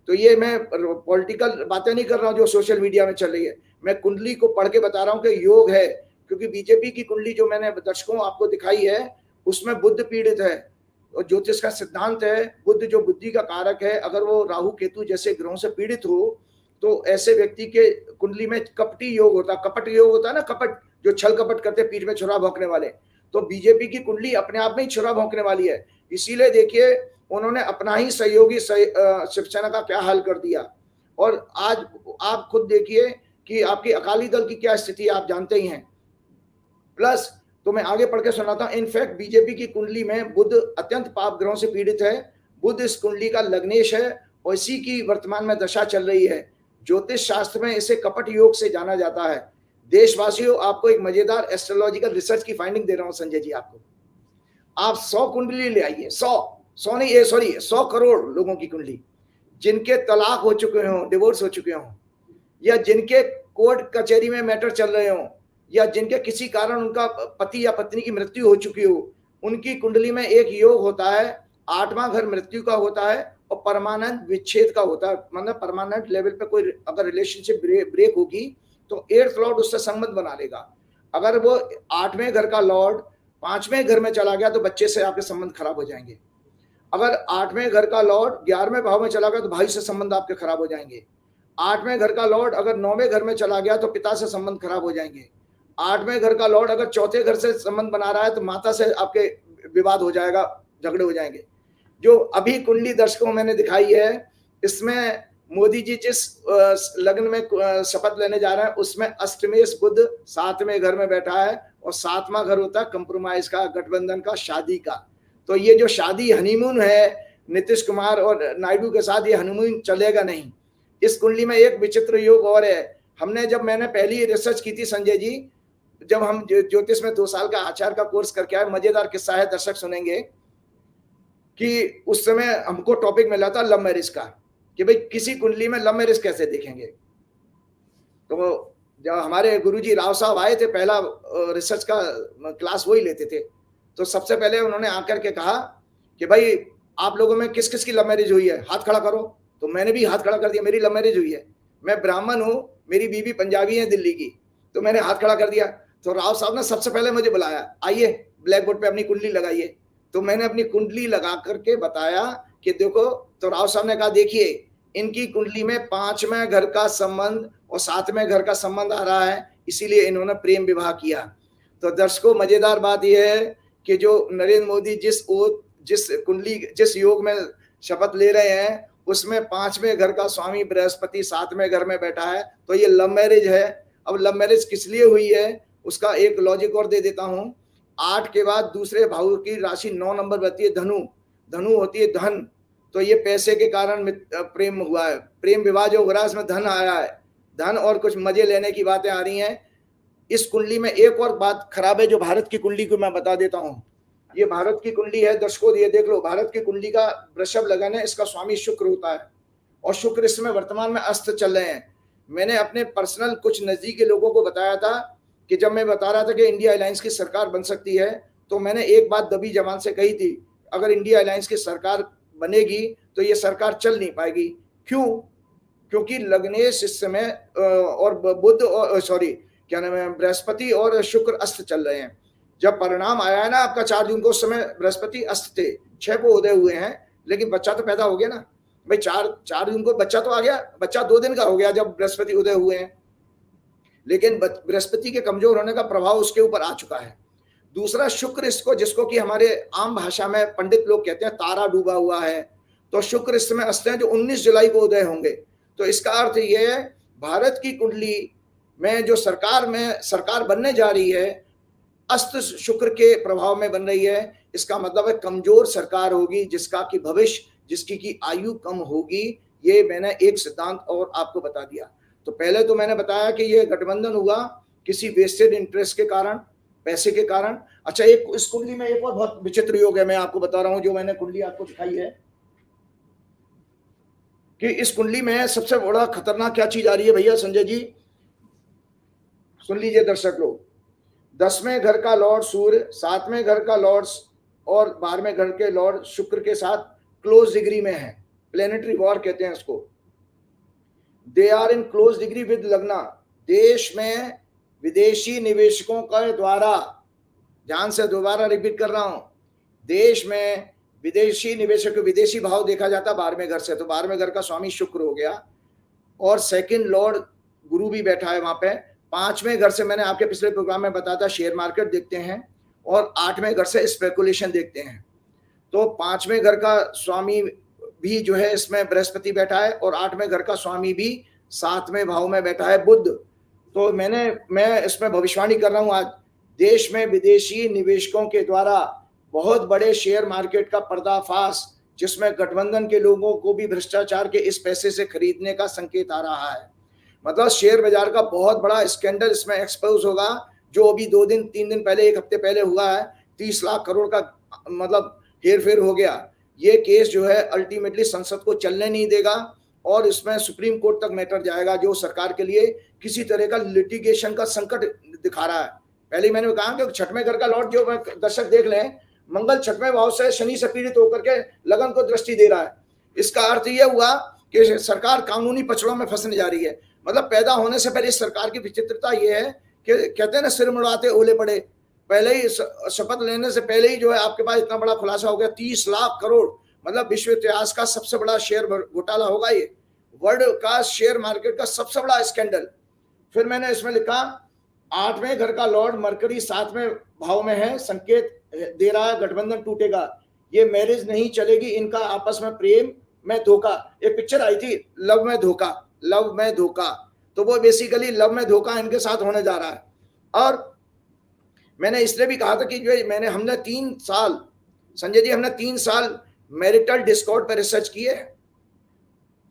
Speaker 2: तो ये मैं पॉलिटिकल बातें नहीं कर रहा हूँ जो सोशल मीडिया में चल रही है, मैं कुंडली को पढ़ के बता रहा हूँ कि योग है। क्योंकि बीजेपी की कुंडली जो मैंने दर्शकों आपको दिखाई है उसमें बुध पीड़ित है, और ज्योतिष का सिद्धांत है बुध जो बुद्धि का कारक है, अगर वो राहु केतु जैसे ग्रहों से पीड़ित हो तो ऐसे व्यक्ति के कुंडली में कपटी योग होता, कपट योग होता है ना, कपट जो छल कपट करते पीठ में छुरा भोंकने वाले। तो बीजेपी की कुंडली अपने आप में ही छुरा भोंकने वाली है। इसीलिए देखिए उन्होंने अपना ही सहयोगी शिवसेना का क्या हाल कर दिया। और आज आप खुद देखिए कि आपकी अकाली दल की क्या स्थिति आप जानते ही हैं। प्लस तो मैं आगे पढ़ के सुनाता हूं। इनफैक्ट बीजेपी की कुंडली में बुध अत्यंत पाप ग्रहों से पीड़ित है। बुध इस कुंडली का लग्नेश है और इसी की वर्तमान में दशा चल रही है। ज्योतिष शास्त्र में इसे कपट योग से जाना जाता है। देशवासियों, आपको एक मजेदार एस्ट्रोलॉजिकल रिसर्च की फाइंडिंग दे रहा हूं संजय जी आपको। आप 100 कुंडली ले आइए, 100 करोड़ लोगों की कुंडली, जिनके तलाक हो चुके हों, डिवोर्स हो चुके हों, या जिनके कोर्ट कचहरी में मैटर चल रहे हों, या जिनके किसी कारण उनका पति या पत्नी की मृत्यु हो चुकी हो, उनकी कुंडली में एक योग होता है। 8वां घर मृत्यु का होता है और परमानेंट विच्छेद का होता है। मतलब परमानेंट लेवल पे कोई अगर रिलेशनशिप ब्रेक होगी तो 8th लॉर्ड उससे संबंध बना लेगा। अगर वो 8वें घर का लॉर्ड 5वें घर में चला गया तो बच्चे से आपके संबंध खराब हो जाएंगे। अगर 8वें घर का लॉर्ड 11वें भाव में चला गया तो भाई से संबंध आपके खराब हो जाएंगे। 8वें घर का लॉर्ड अगर 9वें घर में चला गया तो पिता से संबंध खराब हो जाएंगे। 8वें घर का लॉर्ड अगर 4थे घर से संबंध बना रहा है तो माता से आपके विवाद हो जाएगा, झगड़े हो जाएंगे। जो अभी कुंडली दर्शकों मैंने दिखाई है, इसमें मोदी जी जिस लग्न में शपथ लेने जा रहे हैं उसमें अष्टमेश बुध 7वें घर में बैठा है, और 7वां घर होता है कंप्रोमाइज का, गठबंधन का, शादी का। तो ये जो शादी हनीमून है नीतीश कुमार और नायडू के साथ, ये हनीमून चलेगा नहीं। इस कुंडली में एक विचित्र योग और है। मैंने पहली रिसर्च की थी संजय जी, जब हम ज्योतिष में 2 साल का आचार्य का कोर्स करके आए, मजेदार किस्सा है, दर्शक सुनेंगे कि उस समय हमको टॉपिक मिला था लव मैरिज का, कि भाई किसी कुंडली में लव मैरिज कैसे देखेंगे। तो जब हमारे गुरुजी राव साहब आए थे, पहला रिसर्च का क्लास वही लेते थे, तो सबसे पहले उन्होंने आकर के कहा कि भाई आप लोगों में किस किस की लव मैरिज हुई है, हाथ खड़ा करो। तो मैंने भी हाथ खड़ा कर दिया, मेरी लव मैरिज हुई है। मैं ब्राह्मण हूँ, मेरी बीवी पंजाबी है दिल्ली की, तो मैंने हाथ खड़ा कर दिया। तो राव साहब ने सबसे पहले मुझे बुलाया, आइए ब्लैक बोर्ड पे अपनी कुंडली लगाइए। तो मैंने अपनी कुंडली लगा करके बताया कि देखो। तो राव साहब ने कहा देखिए इनकी कुंडली में 5वें घर का संबंध और 7वें घर का संबंध आ रहा है, इसीलिए इन्होंने प्रेम विवाह किया। तो दर्शकों, मजेदार बात यह है कि जो नरेंद्र मोदी जिस योग में शपथ ले रहे हैं उसमें 5वें घर का स्वामी बृहस्पति 7वें घर में बैठा है, तो ये लव मैरिज है। अब लव मैरिज किस लिए हुई है उसका एक लॉजिक और दे देता हूं। 8 के बाद दूसरे भाव की राशि 9 नंबर बनती है धनु, धनु होती है धन। तो ये पैसे के कारण प्रेम हुआ है, प्रेम विवाह जो हो रहा है इसमें धन आया है, धन और कुछ मजे लेने की बातें आ रही हैं। इस कुंडली में एक और बात खराब है जो भारत की कुंडली को मैं बता देता हूं। ये भारत की कुंडली है दर्शकों, ये देख लो, भारत की कुंडली का वृषभ लगन है, इसका स्वामी शुक्र होता है और शुक्र इसमें वर्तमान में अस्त चल रहे हैं। मैंने अपने पर्सनल कुछ नजदीकी लोगों को बताया था कि जब मैं बता रहा था कि इंडिया अलायंस की सरकार बन सकती है, तो मैंने एक बात दबी जबान से कही थी, अगर इंडिया अलायंस की सरकार बनेगी तो ये सरकार चल नहीं पाएगी। क्यों? क्योंकि लग्नेश इस समय और बुध और क्या नाम है, बृहस्पति और शुक्र अस्त चल रहे हैं। जब परिणाम आया है ना आपका 4 जून को, उस समय बृहस्पति अस्त थे, 6 को उदय हुए हैं, लेकिन बच्चा तो पैदा हो गया ना भाई। 4 जून को बच्चा तो आ गया, बच्चा 2 दिन का हो गया जब बृहस्पति उदय हुए हैं, लेकिन बृहस्पति के कमजोर होने का प्रभाव उसके ऊपर आ चुका है। दूसरा शुक्र इसको, जिसको कि हमारे आम भाषा में पंडित लोग कहते हैं तारा डूबा हुआ है, तो शुक्र इस समय अस्त है जो 19 जुलाई को उदय होंगे। तो इसका अर्थ यह है भारत की कुंडली में जो सरकार बनने जा रही है अस्त शुक्र के प्रभाव में बन रही है। इसका मतलब है कमजोर सरकार होगी, जिसका कि भविष्य, जिसकी की आयु कम होगी। ये मैंने एक सिद्धांत और आपको बता दिया। तो पहले तो मैंने बताया कि ये गठबंधन हुआ किसी वेस्टेड इंटरेस्ट के कारण, पैसे के कारण। अच्छा, एक इस कुंडली में एक और बहुत विचित्र योग है, मैं आपको बता रहा हूं, जो मैंने कुंडली आपको दिखाई है कि इस कुंडली में सबसे बड़ा खतरनाक क्या चीज आ रही है भैया संजय जी, सुन लीजिए दर्शक लोग। 10वें घर का लॉर्ड सूर्य, 7वें घर का लॉर्ड और 12वें घर के लॉर्ड शुक्र के साथ क्लोज डिग्री में है, प्लेनेटरी वॉर कहते हैं इसको। They are in close degree with लग्ना। देश में विदेशी निवेशकों के द्वारा, ध्यान से दोबारा रिपीट कर रहा हूं, देश में विदेशी निवेशक, विदेशी भाव देखा जाता 12वें घर से, तो 12वें घर का स्वामी शुक्र हो गया और सेकंड लॉर्ड गुरु भी बैठा है वहां पे। 5वें घर से मैंने आपके पिछले प्रोग्राम में बताया था शेयर मार्केट देखते हैं, और 8वें घर से स्पेकुलेशन देखते हैं। तो 5वें घर का स्वामी भी जो है इसमें बृहस्पति बैठा है और 8वें घर का स्वामी भी 7वें भाव में बैठा है बुध। तो मैं इसमें भविष्यवाणी कर रहा हूं आज, देश में विदेशी निवेशकों के द्वारा बहुत बड़े शेयर मार्केट का पर्दाफाश, जिसमें गठबंधन के लोगों को भी भ्रष्टाचार के इस पैसे से खरीदने का संकेत आ रहा है। मतलब शेयर बाजार का बहुत बड़ा स्कैंडल इसमें एक्सपोज होगा, जो अभी 2 दिन 3 दिन पहले, 1 हफ्ते पहले हुआ है। 30 लाख करोड़ का मतलब हेर फेर हो गया। ये केस जो है अल्टीमेटली संसद को चलने नहीं देगा और इसमें सुप्रीम कोर्ट तक मैटर जाएगा, जो सरकार के लिए किसी तरह का लिटिगेशन का संकट दिखा रहा है। पहले मैंने कहा कि 6वें घर का लॉर्ड, जो दर्शक देख लें, मंगल 6वें भाव से शनि से पीड़ित होकर के लगन को दृष्टि दे रहा है। इसका अर्थ यह हुआ कि सरकार कानूनी पचड़ों में फंसने जा रही है। मतलब पैदा होने से पहले इस सरकार की विचित्रता यह है कि कहते हैं ना, सिर मुड़ाते ओले पड़े। पहले ही शपथ लेने से पहले ही जो है आपके पास इतना बड़ा खुलासा हो गया, 30 लाख करोड़, मतलब विश्व इतिहास का सबसे बड़ा शेयर घोटाला होगा ये, वर्ल्ड का शेयर मार्केट का सबसे बड़ा स्कैंडल। फिर मैंने इसमें लिखा 8वें घर का लॉर्ड मरकरी 7वें भाव में है, संकेत दे रहा है गठबंधन टूटेगा, ये मैरिज नहीं चलेगी, इनका आपस में प्रेम में धोखा। एक पिक्चर आई थी लव में धोखा, लव में धोखा, तो वो बेसिकली लव में धोखा इनके साथ होने जा रहा है। और मैंने इसलिए भी कहा था कि जो हमने 3 साल, संजय जी, हमने 3 साल मैरिटल डिस्कॉर्ड पर रिसर्च किए,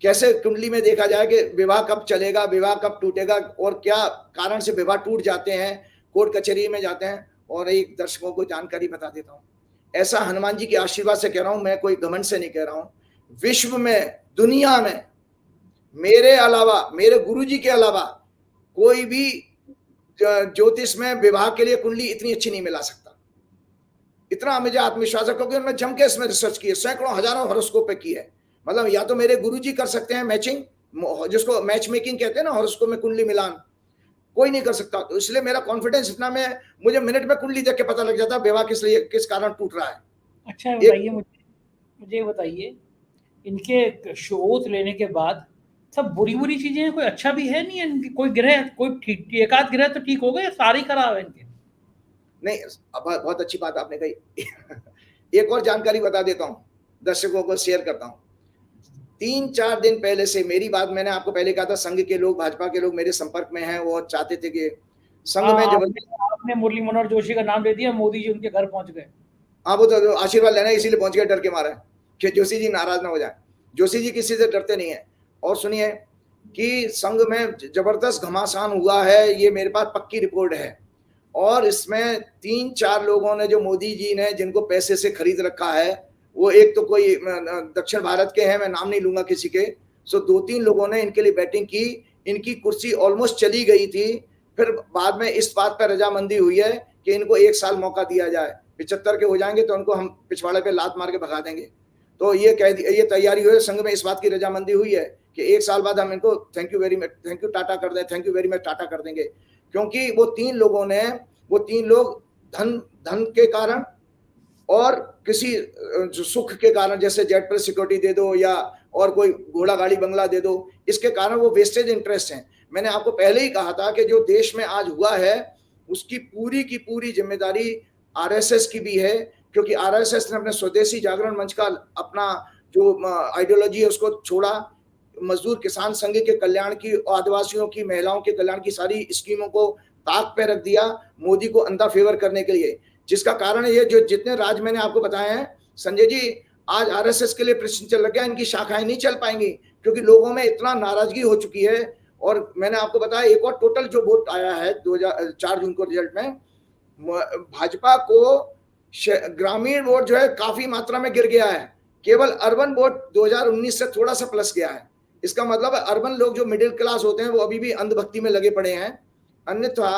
Speaker 2: कैसे कुंडली में देखा जाए कि विवाह कब चलेगा, विवाह कब टूटेगा और क्या कारण से विवाह टूट जाते हैं, कोर्ट कचहरी में जाते हैं। और एक दर्शकों को जानकारी बता देता हूँ, ऐसा हनुमान जी के आशीर्वाद से कह रहा हूँ, मैं कोई घमंड से नहीं कह रहा हूँ, विश्व में, दुनिया में मेरे अलावा, मेरे गुरुजी के अलावा कोई भी ज्योतिष में विवाह के लिए कुंडली इतनी अच्छी नहीं मिला सकता। इतना मुझे आत्मविश्वास है, क्योंकि उन्होंने जम के इसमें रिसर्च की है, सैकड़ों हजारों हॉरोस्कोप पे की है। मतलब या तो मेरे गुरुजी कर सकते हैं मैचिंग, जिसको मैच मेकिंग कहते हैं ना, हॉरोस्कोप में कुंडली मिलान, कोई नहीं कर सकता। तो इसलिए मेरा कॉन्फिडेंस इतना, मैं मुझे मिनट में कुंडली देख के पता लग जाता है विवाह किस कारण टूट रहा है।
Speaker 1: अच्छा बताइए, मुझे बताइए, इनके शोध लेने के बाद सब बुरी बुरी चीजें हैं, कोई अच्छा भी है नहीं है इनकी? कोई ग्रह, कोई ठीक, एकाध ग्रह तो ठीक हो गए, सारे खराब है इनके?
Speaker 2: नहीं, बहुत अच्छी बात आपने कही। एक और जानकारी बता देता हूं, दर्शकों को शेयर करता हूं। 3-4 दिन पहले से मेरी बात, मैंने आपको पहले कहा था, संघ के लोग, भाजपा के लोग मेरे संपर्क में हैं, वो चाहते थे कि संघ में
Speaker 1: आपने मुरली मनोहर जोशी का नाम ले दिया, मोदी जी उनके घर पहुंच गए।
Speaker 2: हाँ, वो तो आशीर्वाद लेना, इसीलिए पहुंच गए, डर के मारे कि जोशी जी नाराज ना हो जाए। जोशी जी किसी से डरते नहीं है। और सुनिए कि संघ में जबरदस्त घमासान हुआ है, ये मेरे पास पक्की रिपोर्ट है। और इसमें 3-4 लोगों ने, जो मोदी जी ने जिनको पैसे से खरीद रखा है, वो एक तो कोई दक्षिण भारत के हैं, मैं नाम नहीं लूंगा किसी के, सो 2-3 लोगों ने इनके लिए बैटिंग की। इनकी कुर्सी ऑलमोस्ट चली गई थी, फिर बाद में इस बात पर रजामंदी हुई है कि इनको 1 साल मौका दिया जाए, 75 के हो जाएंगे तो उनको हम पिछवाड़े पे लात मार के भगा देंगे। तो ये कह दी, ये तैयारी हुई है, संघ में इस बात की रजामंदी हुई है कि 1 साल बाद हम इनको thank you very much, thank you Tata कर दें, thank you very much Tata कर देंगे। क्योंकि वो 3 लोग धन के कारण और किसी जो सुख के कारण, जैसे जेट पर सिक्योरिटी दे दो या और कोई घोड़ा गाड़ी बंगला दे दो, इसके कारण वो वेस्टेज इंटरेस्ट हैं। मैंने आपको पहले ही कहा था कि जो देश में आज हुआ है उसकी पूरी की पूरी जिम्मेदारी आरएसएस की भी है, क्योंकि आरएसएस ने अपने स्वदेशी जागरण मंच का अपना जो आइडियोलॉजी है उसको छोड़ा, मजदूर किसान संघ के कल्याण की, आदिवासियों की, महिलाओं के कल्याण की सारी स्कीमों को ताक पे रख दिया मोदी को अंधा फेवर करने के लिए। जिसका कारण ये, जो जितने राज्य मैंने आपको बताए हैं संजय जी, आज आरएसएस के लिए प्रश्न चल गया, इनकी शाखाएं नहीं चल पाएंगी, क्योंकि लोगों में इतना नाराजगी हो चुकी है। और मैंने आपको बताया, एक और टोटल जो वोट आया है 4 जून को रिजल्ट में, भाजपा को ग्रामीण वोट जो है काफी मात्रा में गिर गया है, केवल अर्बन वोट 2019 से थोड़ा सा प्लस गया है। इसका मतलब है अर्बन लोग जो मिडिल क्लास होते हैं वो अभी भी अंधभक्ति में लगे पड़े हैं। अन्यथा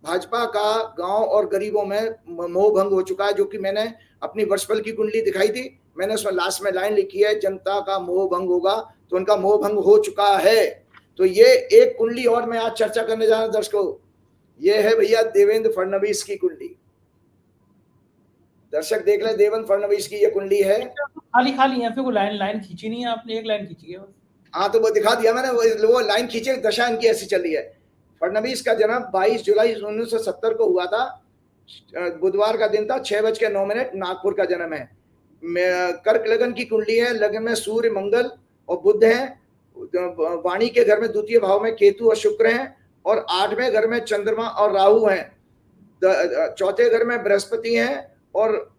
Speaker 2: भाजपा का गांव और गरीबों में मोह भंग हो चुका है, जो कि मैंने अपनी वर्षफल की कुंडली दिखाई थी, मैंने उसमें लास्ट में लाइन लिखी है, जनता का मोह भंग होगा, तो उनका मोह भंग हो चुका है। तो ये एक कुंडली और मैं आज चर्चा करने जा रहा हूं दर्शकों, ये है भैया देवेंद्र फडणवीस की कुंडली। दर्शक देख ले, देवेंद्र फडणवीस की ये कुंडली है।
Speaker 1: खाली यहाँ पे कोई लाइन खींची नहीं है आपने, एक लाइन खींची है।
Speaker 2: हाँ, तो वो दिखा दिया मैंने, वो लाइन खींचे, दशा इनकी ऐसी चल रही है। फडणवीस का जन्म 22 जुलाई 1970 को हुआ था, बुधवार का दिन था, 6:09, नागपुर का जन्म है। कर्क लगन की कुंडली है, लगन में सूर्य, मंगल और बुध हैं, वाणी के घर में द्वितीय भाव में केतु और शुक्र हैं, और 8वें घर में चंद्रमा और राहु हैं, चौथे घर में बृहस्पति हैं, और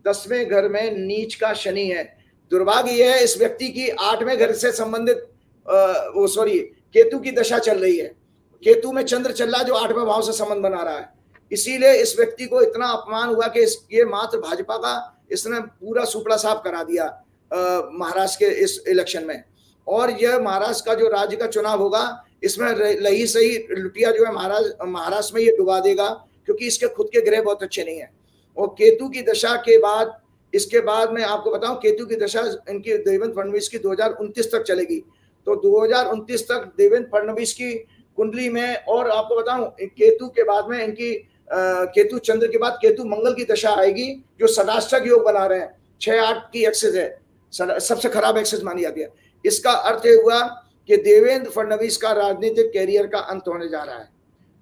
Speaker 2: 10वें घर में नीच का शनि है। दुर्भाग्य यह है इस व्यक्ति की 8वें घर से संबंधित केतु की दशा चल रही है, केतु में चंद्र चल रहा है जो 8वें भाव से संबंध बना रहा है। इसीलिए इस व्यक्ति को इतना अपमान हुआ कि ये मात्र भाजपा का इसने पूरा सुपड़ा साफ करा दिया महाराष्ट्र के इस इलेक्शन में। और यह महाराष्ट्र का जो राज्य का चुनाव होगा, इसमें रही सही लुटिया जो है महाराष्ट्र में ये डुबा देगा, क्योंकि इसके खुद के ग्रह बहुत अच्छे नहीं है। और केतु की दशा के बाद, इसके बाद मैं आपको बताऊं, केतु की दशा इनकी देवेंद्र फडणवीस की 2029 तक चलेगी। तो 2029 तक देवेंद्र फडणवीस की कुंडली में, और आपको बताऊं केतु के बाद में इनकी केतु चंद्र के बाद केतु मंगल की दशा आएगी, जो षडाष्टक योग बना रहे हैं, 6-8 की एक्सेस है, सबसे खराब एक्सेस मानी जाती है। इसका अर्थ ये हुआ कि देवेंद्र फडणवीस का राजनीतिक कैरियर का अंत होने जा रहा है।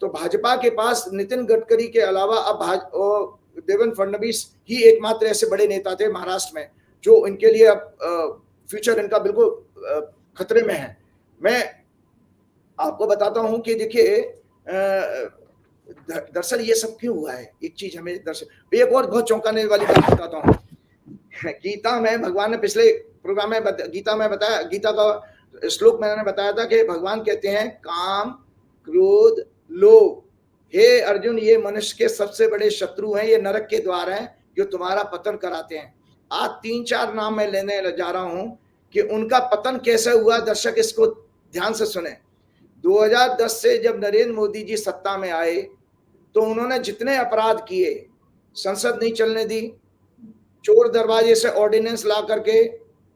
Speaker 2: तो भाजपा के पास नितिन गडकरी के अलावा अब देवेंद्र फडणवीस ही एकमात्र ऐसे बड़े नेता थे महाराष्ट्र में जो इनके लिए अब फ्यूचर इनका बिल्कुल खतरे में है। मैं आपको बताता हूं कि देखिए दरअसल ये सब क्यों हुआ है, एक चीज हमें दरअसल एक और बहुत चौंकाने वाली बात बताता हूँ। गीता में भगवान ने पिछले प्रोग्राम में गीता में बताया, गीता का श्लोक मैंने बताया था कि भगवान कहते हैं काम, क्रोध, लोभ, हे अर्जुन ये मनुष्य के सबसे बड़े शत्रु हैं, ये नरक के द्वार हैं जो तुम्हारा पतन कराते हैं। आज 3-4 नाम मैं लेने जा रहा हूं कि उनका पतन कैसे हुआ। दर्शक इसको ध्यान से सुने। 2010 से जब नरेंद्र मोदी जी सत्ता में आए तो उन्होंने जितने अपराध किए संसद नहीं चलने दी, चोर दरवाजे से ऑर्डिनेंस ला करके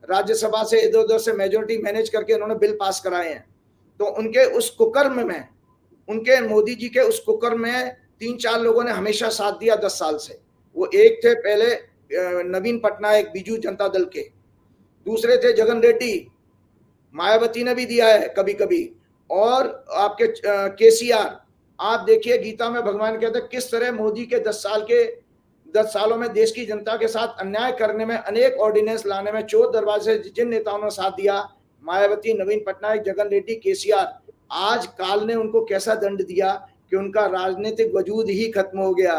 Speaker 2: राज्यसभा से इधर उधर से मेजोरिटी मैनेज करके उन्होंने बिल पास कराए हैं। तो उनके उस कुकर्म में, उनके मोदी जी के उस कुकर्म में 3-4 लोगों ने हमेशा साथ दिया 10 साल से। वो एक थे पहले नवीन पटनायक बीजू जनता दल के, दूसरे थे जगन रेड्डी, मायावती ने भी दिया है कभी कभी, और आपके केसीआर। आप देखिए गीता में भगवान कहते हैं किस तरह मोदी के 10 सालों में देश की जनता के साथ अन्याय करने में, अनेक ऑर्डिनेंस लाने में, चोर दरवाजे से जिन नेताओं ने साथ दिया, मायावती, नवीन पटनायक, जगन रेड्डी, केसीआर, आज काल ने उनको कैसा दंड दिया कि उनका राजनीतिक वजूद ही खत्म हो गया।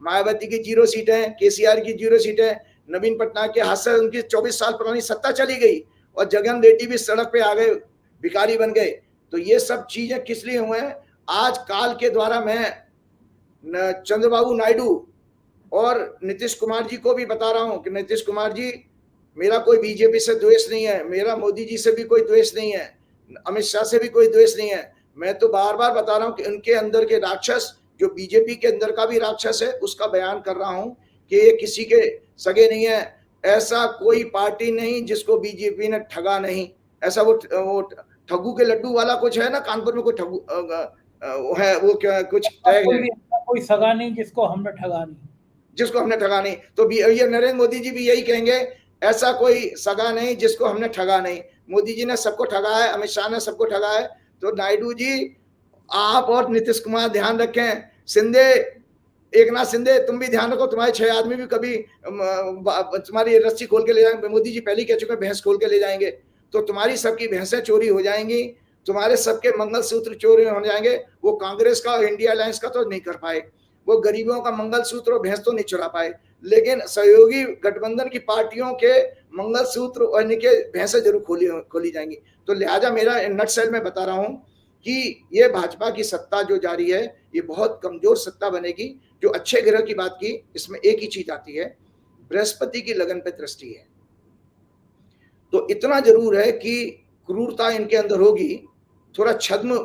Speaker 2: मायावती की 0 सीटें, केसीआर की 0 सीटें, नवीन पटनायक के हाथ से उनकी 24 साल पुरानी सत्ता चली गई, और जगन रेड्डी भी सड़क पे आ गए, भिखारी बन गए। तो ये सब चीजें किस लिए हुए हैं? आज काल के द्वारा मैं चंद्रबाबू नायडू और नीतीश कुमार जी को भी बता रहा हूं कि नीतीश कुमार जी, मेरा कोई बीजेपी से द्वेष नहीं है, मेरा मोदी जी से भी कोई द्वेष नहीं है, अमित शाह से भी कोई द्वेष नहीं है। मैं तो बार बार बता रहा हूं कि उनके अंदर के राक्षस, जो बीजेपी के अंदर का भी राक्षस है, उसका बयान कर रहा हूं कि ये किसी के सगे नहीं है। ऐसा कोई पार्टी नहीं जिसको बीजेपी ने ठगा नहीं। ऐसा वो ठगू के लड्डू वाला कुछ है ना, कानपुर में कोई ठगू है, वो क्या कुछ
Speaker 1: कोई सगा नहीं जिसको हमने ठगा नहीं,
Speaker 2: तो ये नरेंद्र मोदी जी भी यही कहेंगे, ऐसा कोई सगा नहीं जिसको हमने ठगा नहीं। मोदी जी ने सबको ठगा है, अमित शाह ने सबको ठगा है। तो नायडू जी, आप और नीतीश कुमार ध्यान रखें, एक नाथ शिंदे तुम भी ध्यान रखो, तुम्हारे 6 आदमी भी कभी तुम्हारी रस्सी खोल के ले जाएंगे। मोदी जी पहले कह चुके भैंस खोल के ले जाएंगे, तो तुम्हारी सबकी भैंसें चोरी हो जाएंगी, तुम्हारे सबके मंगलसूत्र चोरी हो जाएंगे। वो कांग्रेस का और इंडिया अलायंस का तो नहीं कर पाए, वो गरीबों का मंगलसूत्र और भैंस तो नहीं चुरा पाए, लेकिन सहयोगी गठबंधन की पार्टियों के मंगलसूत्र और इनके भैंसें जरूर खोली जाएंगी। तो लिहाजा मेरा नटसेल में बता रहा हूं कि ये भाजपा की सत्ता जो जारी है, ये बहुत कमजोर सत्ता बनेगी। जो अच्छे ग्रह की बात की, इसमें एक ही चीज आती है, बृहस्पति की लगन पे दृष्टि है। तो इतना जरूर है कि क्रूरता इनके अंदर होगी, थोड़ा छद्म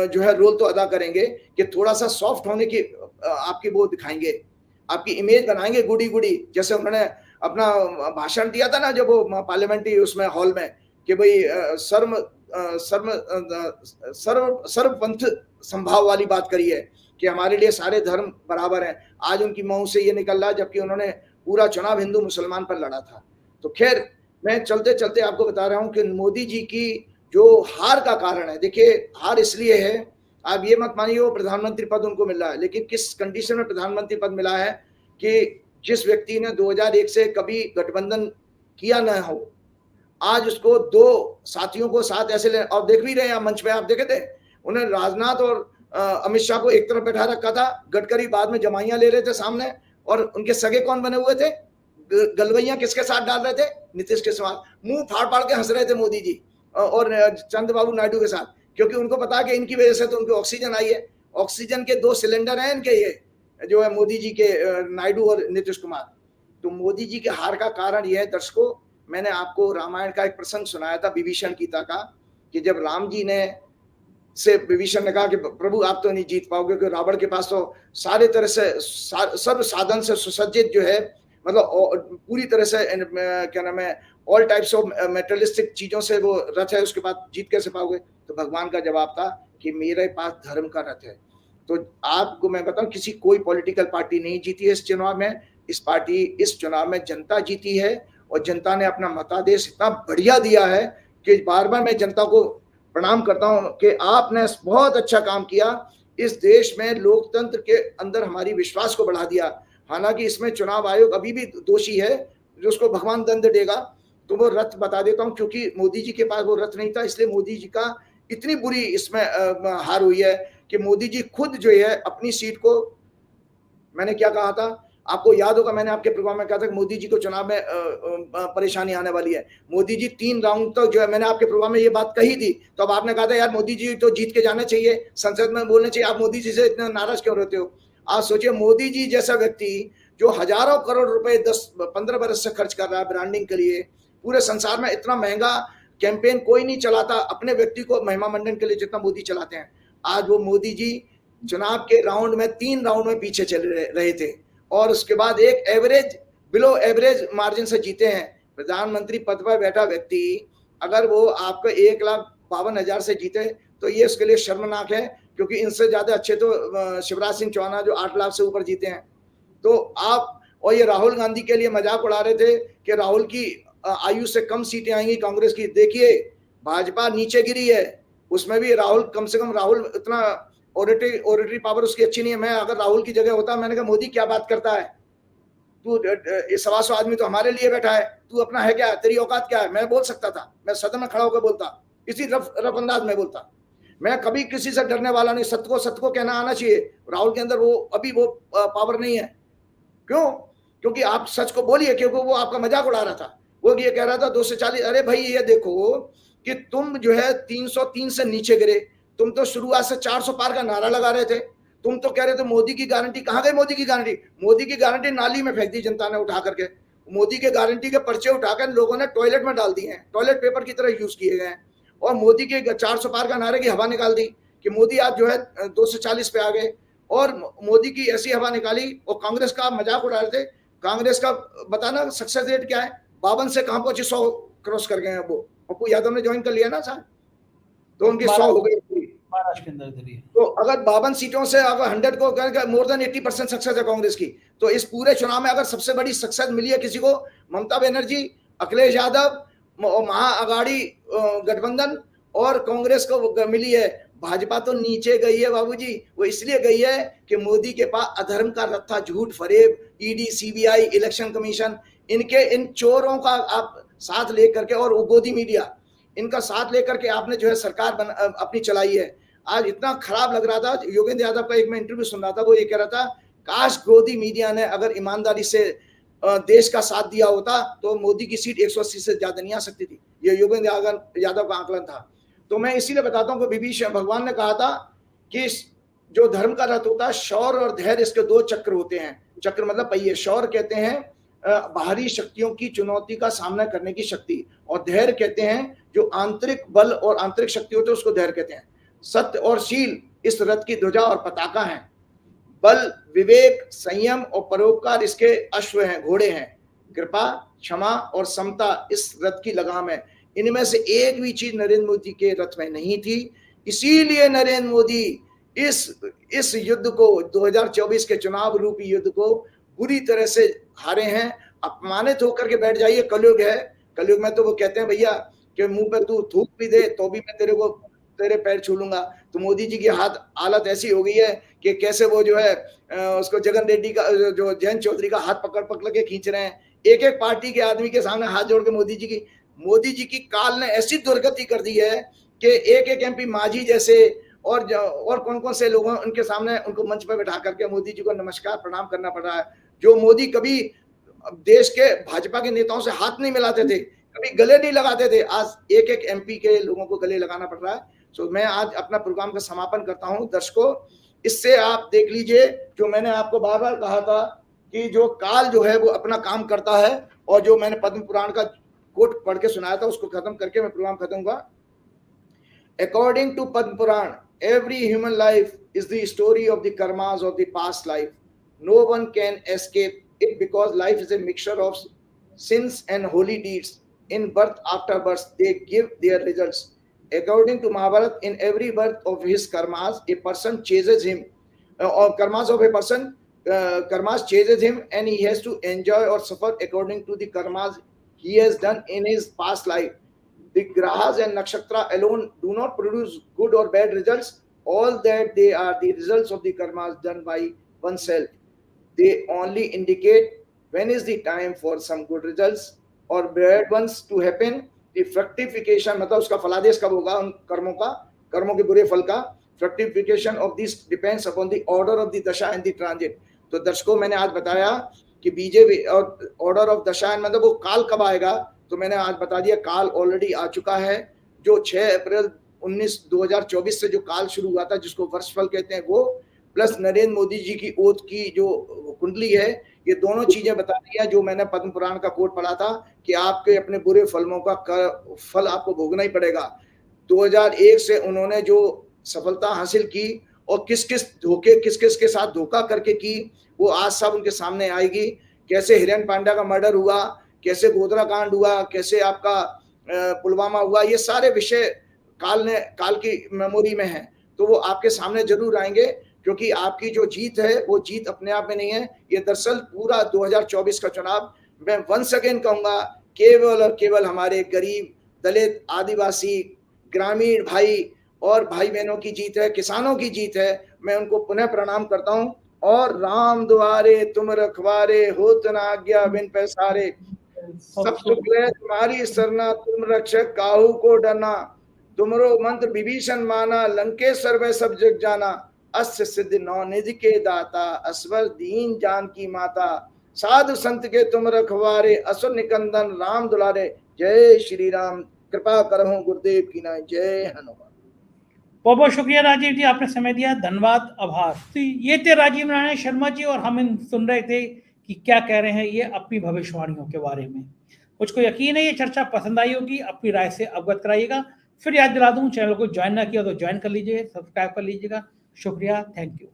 Speaker 2: जो है रोल तो अदा करेंगे कि थोड़ा सा सॉफ्ट होने की आपकी वो दिखाएंगे, आपकी इमेज बनाएंगे गुडी गुडी। जैसे उन्होंने अपना भाषण दिया था ना जब वो पार्लियामेंट्री उसमें हॉल में, कि भाई सर्वपंथ संभाव वाली बात करी है कि हमारे लिए सारे धर्म बराबर हैं। आज उनकी मुंह से ये निकल रहा है, जबकि उन्होंने पूरा चुनाव हिंदू मुसलमान पर लड़ा था। तो खैर, मैं चलते चलते आपको बता रहा हूं कि मोदी जी की जो हार का कारण है, देखिए हार इसलिए है, आप ये मत मानिए वो प्रधानमंत्री पद उनको मिल रहा है, लेकिन किस कंडीशन में प्रधानमंत्री पद मिला है कि जिस व्यक्ति ने 2001 से कभी गठबंधन किया न हो, आज उसको 2 साथियों को साथ ऐसे ले, और देख भी रहे हैं मंच पे, आप देखे थे उन्हें राजनाथ और अमित शाह को एक तरफ बैठा रखा था, गडकरी बाद में जमाइयां ले रहे थे सामने, और उनके सगे कौन बने हुए थे, गलवैया किसके साथ डाल रहे थे, नीतीश के साथ। मुंह फाड़ फाड़ के हंस रहे थे मोदी जी और चंद्रबाबू नायडू के साथ, क्योंकि उनको पता कि इनकी वजह से तो उनको ऑक्सीजन आई है। ऑक्सीजन के 2 सिलेंडर हैं इनके, ये जो है मोदी जी के, नायडू और नीतीश कुमार। तो मोदी जी के हार का कारण यह है दर्शकों, मैंने आपको रामायण का एक प्रसंग सुनाया था विभीषण गीता का, कि जब राम जी ने से विभीषण ने कहा कि प्रभु आप तो नहीं जीत पाओगे, क्योंकि रावण के पास तो सारे तरह से सर्व साधन से सुसज्जित जो है, मतलब पूरी तरह से क्या नाम है, ऑल टाइप्स ऑफ मेटेरियलिस्टिक चीजों से वो रथ है, उसके बाद जीत कैसे पाओगे। तो भगवान का जवाब था कि मेरे पास धर्म का रथ है। तो आपको मैं बताऊं, किसी कोई पॉलिटिकल पार्टी नहीं जीती है इस चुनाव में, इस चुनाव में जनता जीती है, और जनता ने अपना मतादेश इतना बढ़िया दिया है कि बार बार मैं जनता को प्रणाम करता हूं कि आपने बहुत अच्छा काम किया। इस देश में लोकतंत्र के अंदर हमारी विश्वास को बढ़ा दिया। हालांकि इसमें चुनाव आयोग अभी भी दोषी है, जो उसको भगवान दंड देगा। तो वो रथ बता देता हूं, क्योंकि मोदी जी के पास वो रथ नहीं था, इसलिए मोदी जी का इतनी बुरी इसमें हार हुई है कि मोदी जी खुद जो है अपनी सीट को, मैंने क्या कहा था आपको याद होगा, मैंने आपके प्रोग्राम में कहा था कि मोदी जी को चुनाव में परेशानी आने वाली है। मोदी जी 3 राउंड तक जो है, मैंने आपके प्रोग्राम में ये बात कही थी, तो अब आपने कहा था यार मोदी जी तो जीत के जाने चाहिए, संसद में बोलने चाहिए, आप मोदी जी से इतना नाराज क्यों रहते हो। आज सोचिए, मोदी जी जैसा व्यक्ति जो हजारों करोड़ रुपए 10-15 बरस से खर्च कर रहा है ब्रांडिंग के लिए, पूरे संसार में इतना महंगा कैंपेन कोई नहीं चलाता अपने व्यक्ति को महिमा मंडन के लिए जितना मोदी चलाते हैं। आज वो मोदी जी चुनाव के राउंड में 3 राउंड में पीछे चल रहे थे, और उसके बाद एक एवरेज बिलो एवरेज मार्जिन से जीते हैं। प्रधानमंत्री पद पर बैठा व्यक्ति अगर वो आपको 1,52,000 से जीते तो ये उसके लिए शर्मनाक है, क्योंकि इनसे ज्यादा अच्छे तो शिवराज सिंह चौहान जो 8 लाख से ऊपर जीते हैं। तो आप, और ये राहुल गांधी के लिए मजाक उड़ा रहे थे कि राहुल की आयु से कम सीटें आएंगी कांग्रेस की। देखिए भाजपा नीचे गिरी है, उसमें भी राहुल, कम से कम राहुल इतना ओरेटरी पावर उसकी अच्छी नहीं है। मैं अगर राहुल की जगह होता, मैंने कहा मोदी क्या बात करता है, तू 125 आदमी तो हमारे लिए बैठा है, तू अपना है क्या, तेरी औकात क्या है। मैं बोल सकता था, मैं सदन में खड़ा होकर बोलता, इसी रफ अंदाज में बोलता। मैं कभी किसी से डरने वाला नहीं, सत्य को कहना आना चाहिए। राहुल के अंदर वो अभी वो पावर नहीं है। क्यों? क्योंकि आप सच को बोलिए, क्योंकि वो आपका मजाक उड़ा रहा था। वो ये कह रहा था 240। अरे भाई ये देखो कि तुम जो है 303 से नीचे गिरे। तुम तो शुरुआत से 400 पार का नारा लगा रहे थे। तुम तो कह रहे थे मोदी की गारंटी। कहां गई मोदी की गारंटी? मोदी की गारंटी नाली में फेंक दी जनता ने उठा करके। मोदी के गारंटी के पर्चे उठाकर लोगों ने टॉयलेट में डाल दिए हैं, टॉयलेट पेपर की तरह यूज किए गए हैं। और मोदी के 400 पार का नारे की हवा निकाल दी कि मोदी आज जो है 240 पे आ गए। और मोदी की ऐसी हवा निकाली, और कांग्रेस का मजाक उड़ा रहे थे। कांग्रेस का बताना सक्सेस रेट क्या है? 52 से कहां पहुंची, 100 क्रॉस कर गए हैं। वो पप्पू यादव ने ज्वाइन कर लिया ना साहब, तो उनकी 100 हो गई।
Speaker 1: महाराष्ट्र के अंदर करिए
Speaker 2: तो अगर 52 सीटों से अगर 100 को मोर देन 80% सक्सेस है कांग्रेस की। तो इस पूरे चुनाव में अगर सबसे बड़ी सक्सेस मिली है किसी को, ममता बनर्जी, अखिलेश यादव, महाअगाड़ी गठबंधन और कांग्रेस को मिली है। भाजपा तो नीचे गई है बाबूजी। वो इसलिए गई है कि मोदी के पास अधर्म का रत्था, झूठ फरेब, ईडी, सीबीआई, इलेक्शन कमीशन, इनके इन चोरों का आप साथ लेकर के, और गोदी मीडिया, इनका साथ लेकर के आपने जो है सरकार अपनी चलाई है। आज इतना खराब लग रहा था। योगेंद्र यादव का एक मैं इंटरव्यू सुन रहा था, वो ये कह रहा था काश गोदी मीडिया ने अगर ईमानदारी से देश का साथ दिया होता तो मोदी की सीट 180 से ज्यादा नहीं आ सकती थी। ये योगेंद्र यादव का आंकलन था। तो मैं इसीलिए बताता हूँ कि विभीषण भगवान ने कहा था कि जो धर्म का रथ होता है, शौर्य और धैर्य, इसके 2 चक्र होते हैं। चक्र मतलब पहिए। शौर्य कहते हैं बाहरी शक्तियों की चुनौती का सामना करने की शक्ति, और धैर्य कहते हैं जो आंतरिक बल और आंतरिक शक्ति होते हैं, उसको धैर्य कहते हैं। सत्य और शील इस रथ की ध्वजा और पताका है। बल, विवेक, संयम और परोपकार इसके अश्व हैं, घोड़े हैं। कृपा, क्षमा और समता इस रथ की लगाम है। इनमें से एक भी चीज नरेंद्र मोदी के रथ में नहीं थी। इसीलिए नरेंद्र मोदी इस युद्ध को, 2024 के चुनाव रूपी युद्ध को बुरी तरह से हारे हैं। अपमानित होकर के बैठ जाइए। कलयुग है। कलयुग में तो वो कहते हैं भैया कि मुंह पे तू थूक भी दे तो भी मैं तेरे पैर छू लूंगा। तो मोदी जी की हालत ऐसी हो गई है कि कैसे वो जो है उसको जगन रेड्डी का, जो जयंत चौधरी का हाथ पकड़ के खींच रहे हैं। एक एक पार्टी के आदमी के सामने हाथ जोड़ के मोदी जी की काल ने ऐसी दुर्गति कर दी है कि एक एक एमपी मांझी जैसे और कौन कौन से लोगों उनके सामने उनको मंच पर बैठा करके मोदी जी को नमस्कार प्रणाम करना पड़ रहा है। जो मोदी कभी देश के भाजपा के नेताओं से हाथ नहीं मिलाते थे, कभी गले नहीं लगाते थे, आज एक एक एमपी के लोगों को गले लगाना पड़ रहा है। तो मैं आज अपना प्रोग्राम का समापन करता हूं। दर्शकों, इससे आप देख लीजिए, जो मैंने आपको बार बार कहा था कि जो काल जो है वो अपना काम करता है, और जो मैंने पद्म पुराण का कोट पढ़ के सुनाया था उसको खत्म करके मैं प्रोग्राम खत्म हुआ। According to Padma Purana, every human life is the story of the karmas of the past life. No one can escape it because life is a mixture of sins and holy deeds. In birth after birth, they give their results. According to Mahabharata, in every birth of his karmas, a person chases him, or karmas of a person, karmas chases him, and he has to enjoy or suffer according to the karmas he has done in his past life. The grahas and nakshatra alone do not produce good or bad results. All that they are the results of the karmas done by oneself. They only indicate when is the time for some good results or bad ones to happen. The fructification, मतलब उसका फलादेश कब होगा उन कर्मों के बुरे फल का, fructification of this depends upon the order of the dasha and the transit. तो दर्शकों, मैंने आज बताया कि बीजेपी और ऑर्डर ऑफ दशा, मतलब वो काल कब आएगा, तो मैंने आज बता दिया काल ऑलरेडी आ चुका है। जो 6 अप्रैल 2024 से जो काल शुरू हुआ था, जिसको वर्षफल कहते हैं, वो प्लस नरेंद्र मोदी जी की ओथ की जो कुंडली है, ये दोनों चीजें बता दी है। जो मैंने पद्म पुराण का कोट पढ़ा था कि आपके अपने बुरे फलों का फल आपको भोगना ही पड़ेगा। 2001 से उन्होंने जो सफलता हासिल की और किस किस के साथ धोखा करके की, वो आज सब उनके सामने आएगी। कैसे हिरेन पांड्या का मर्डर हुआ, कैसे गोधरा कांड हुआ, कैसे आपका पुलवामा हुआ, ये सारे विषय काल की मेमोरी में है, तो वो आपके सामने जरूर आएंगे। क्योंकि आपकी जो जीत है वो जीत अपने आप में नहीं है, ये दरअसल पूरा 2024 का चुनाव, मैं वंस अगेन कहूंगा, केवल और केवल हमारे गरीब, दलित, आदिवासी, ग्रामीण भाई और भाई बहनों की जीत है, किसानों की जीत है। मैं उनको पुनः प्रणाम करता हूं। और राम द्वारे तुम रखवारे, होत न आज्ञा बिन पैसारे, सब सुख है तुम्हारी सरना, तुम रक्षक काहू को डरना, तुमरो मंत्र विभीषण माना, लंकेश्वर में सब जग जाना, अस्य सिद्ध नौ निधि के दाता, असवर दीन जान की माता, साधु संत के तुम रखवारे, असुर निकंदन राम दुलारे। जय श्री राम, कृपा करहु गुरुदेव की नाय, जय हनुमान।
Speaker 1: बहुत बहुत शुक्रिया राजीव जी, आपने समय दिया, धन्यवाद, आभार। तो ये थे राजीव नारायण शर्मा जी, और हम सुन रहे थे कि क्या कह रहे हैं ये अपनी भविष्यवाणियों के बारे में। मुझको यकीन है ये चर्चा पसंद आई होगी, अपनी राय से अवगत कराइएगा। फिर याद दिला दूं, चैनल को ज्वाइन ना किया तो ज्वाइन कर लीजिए, सब्सक्राइब कर लीजिएगा। शुक्रिया, थैंक यू।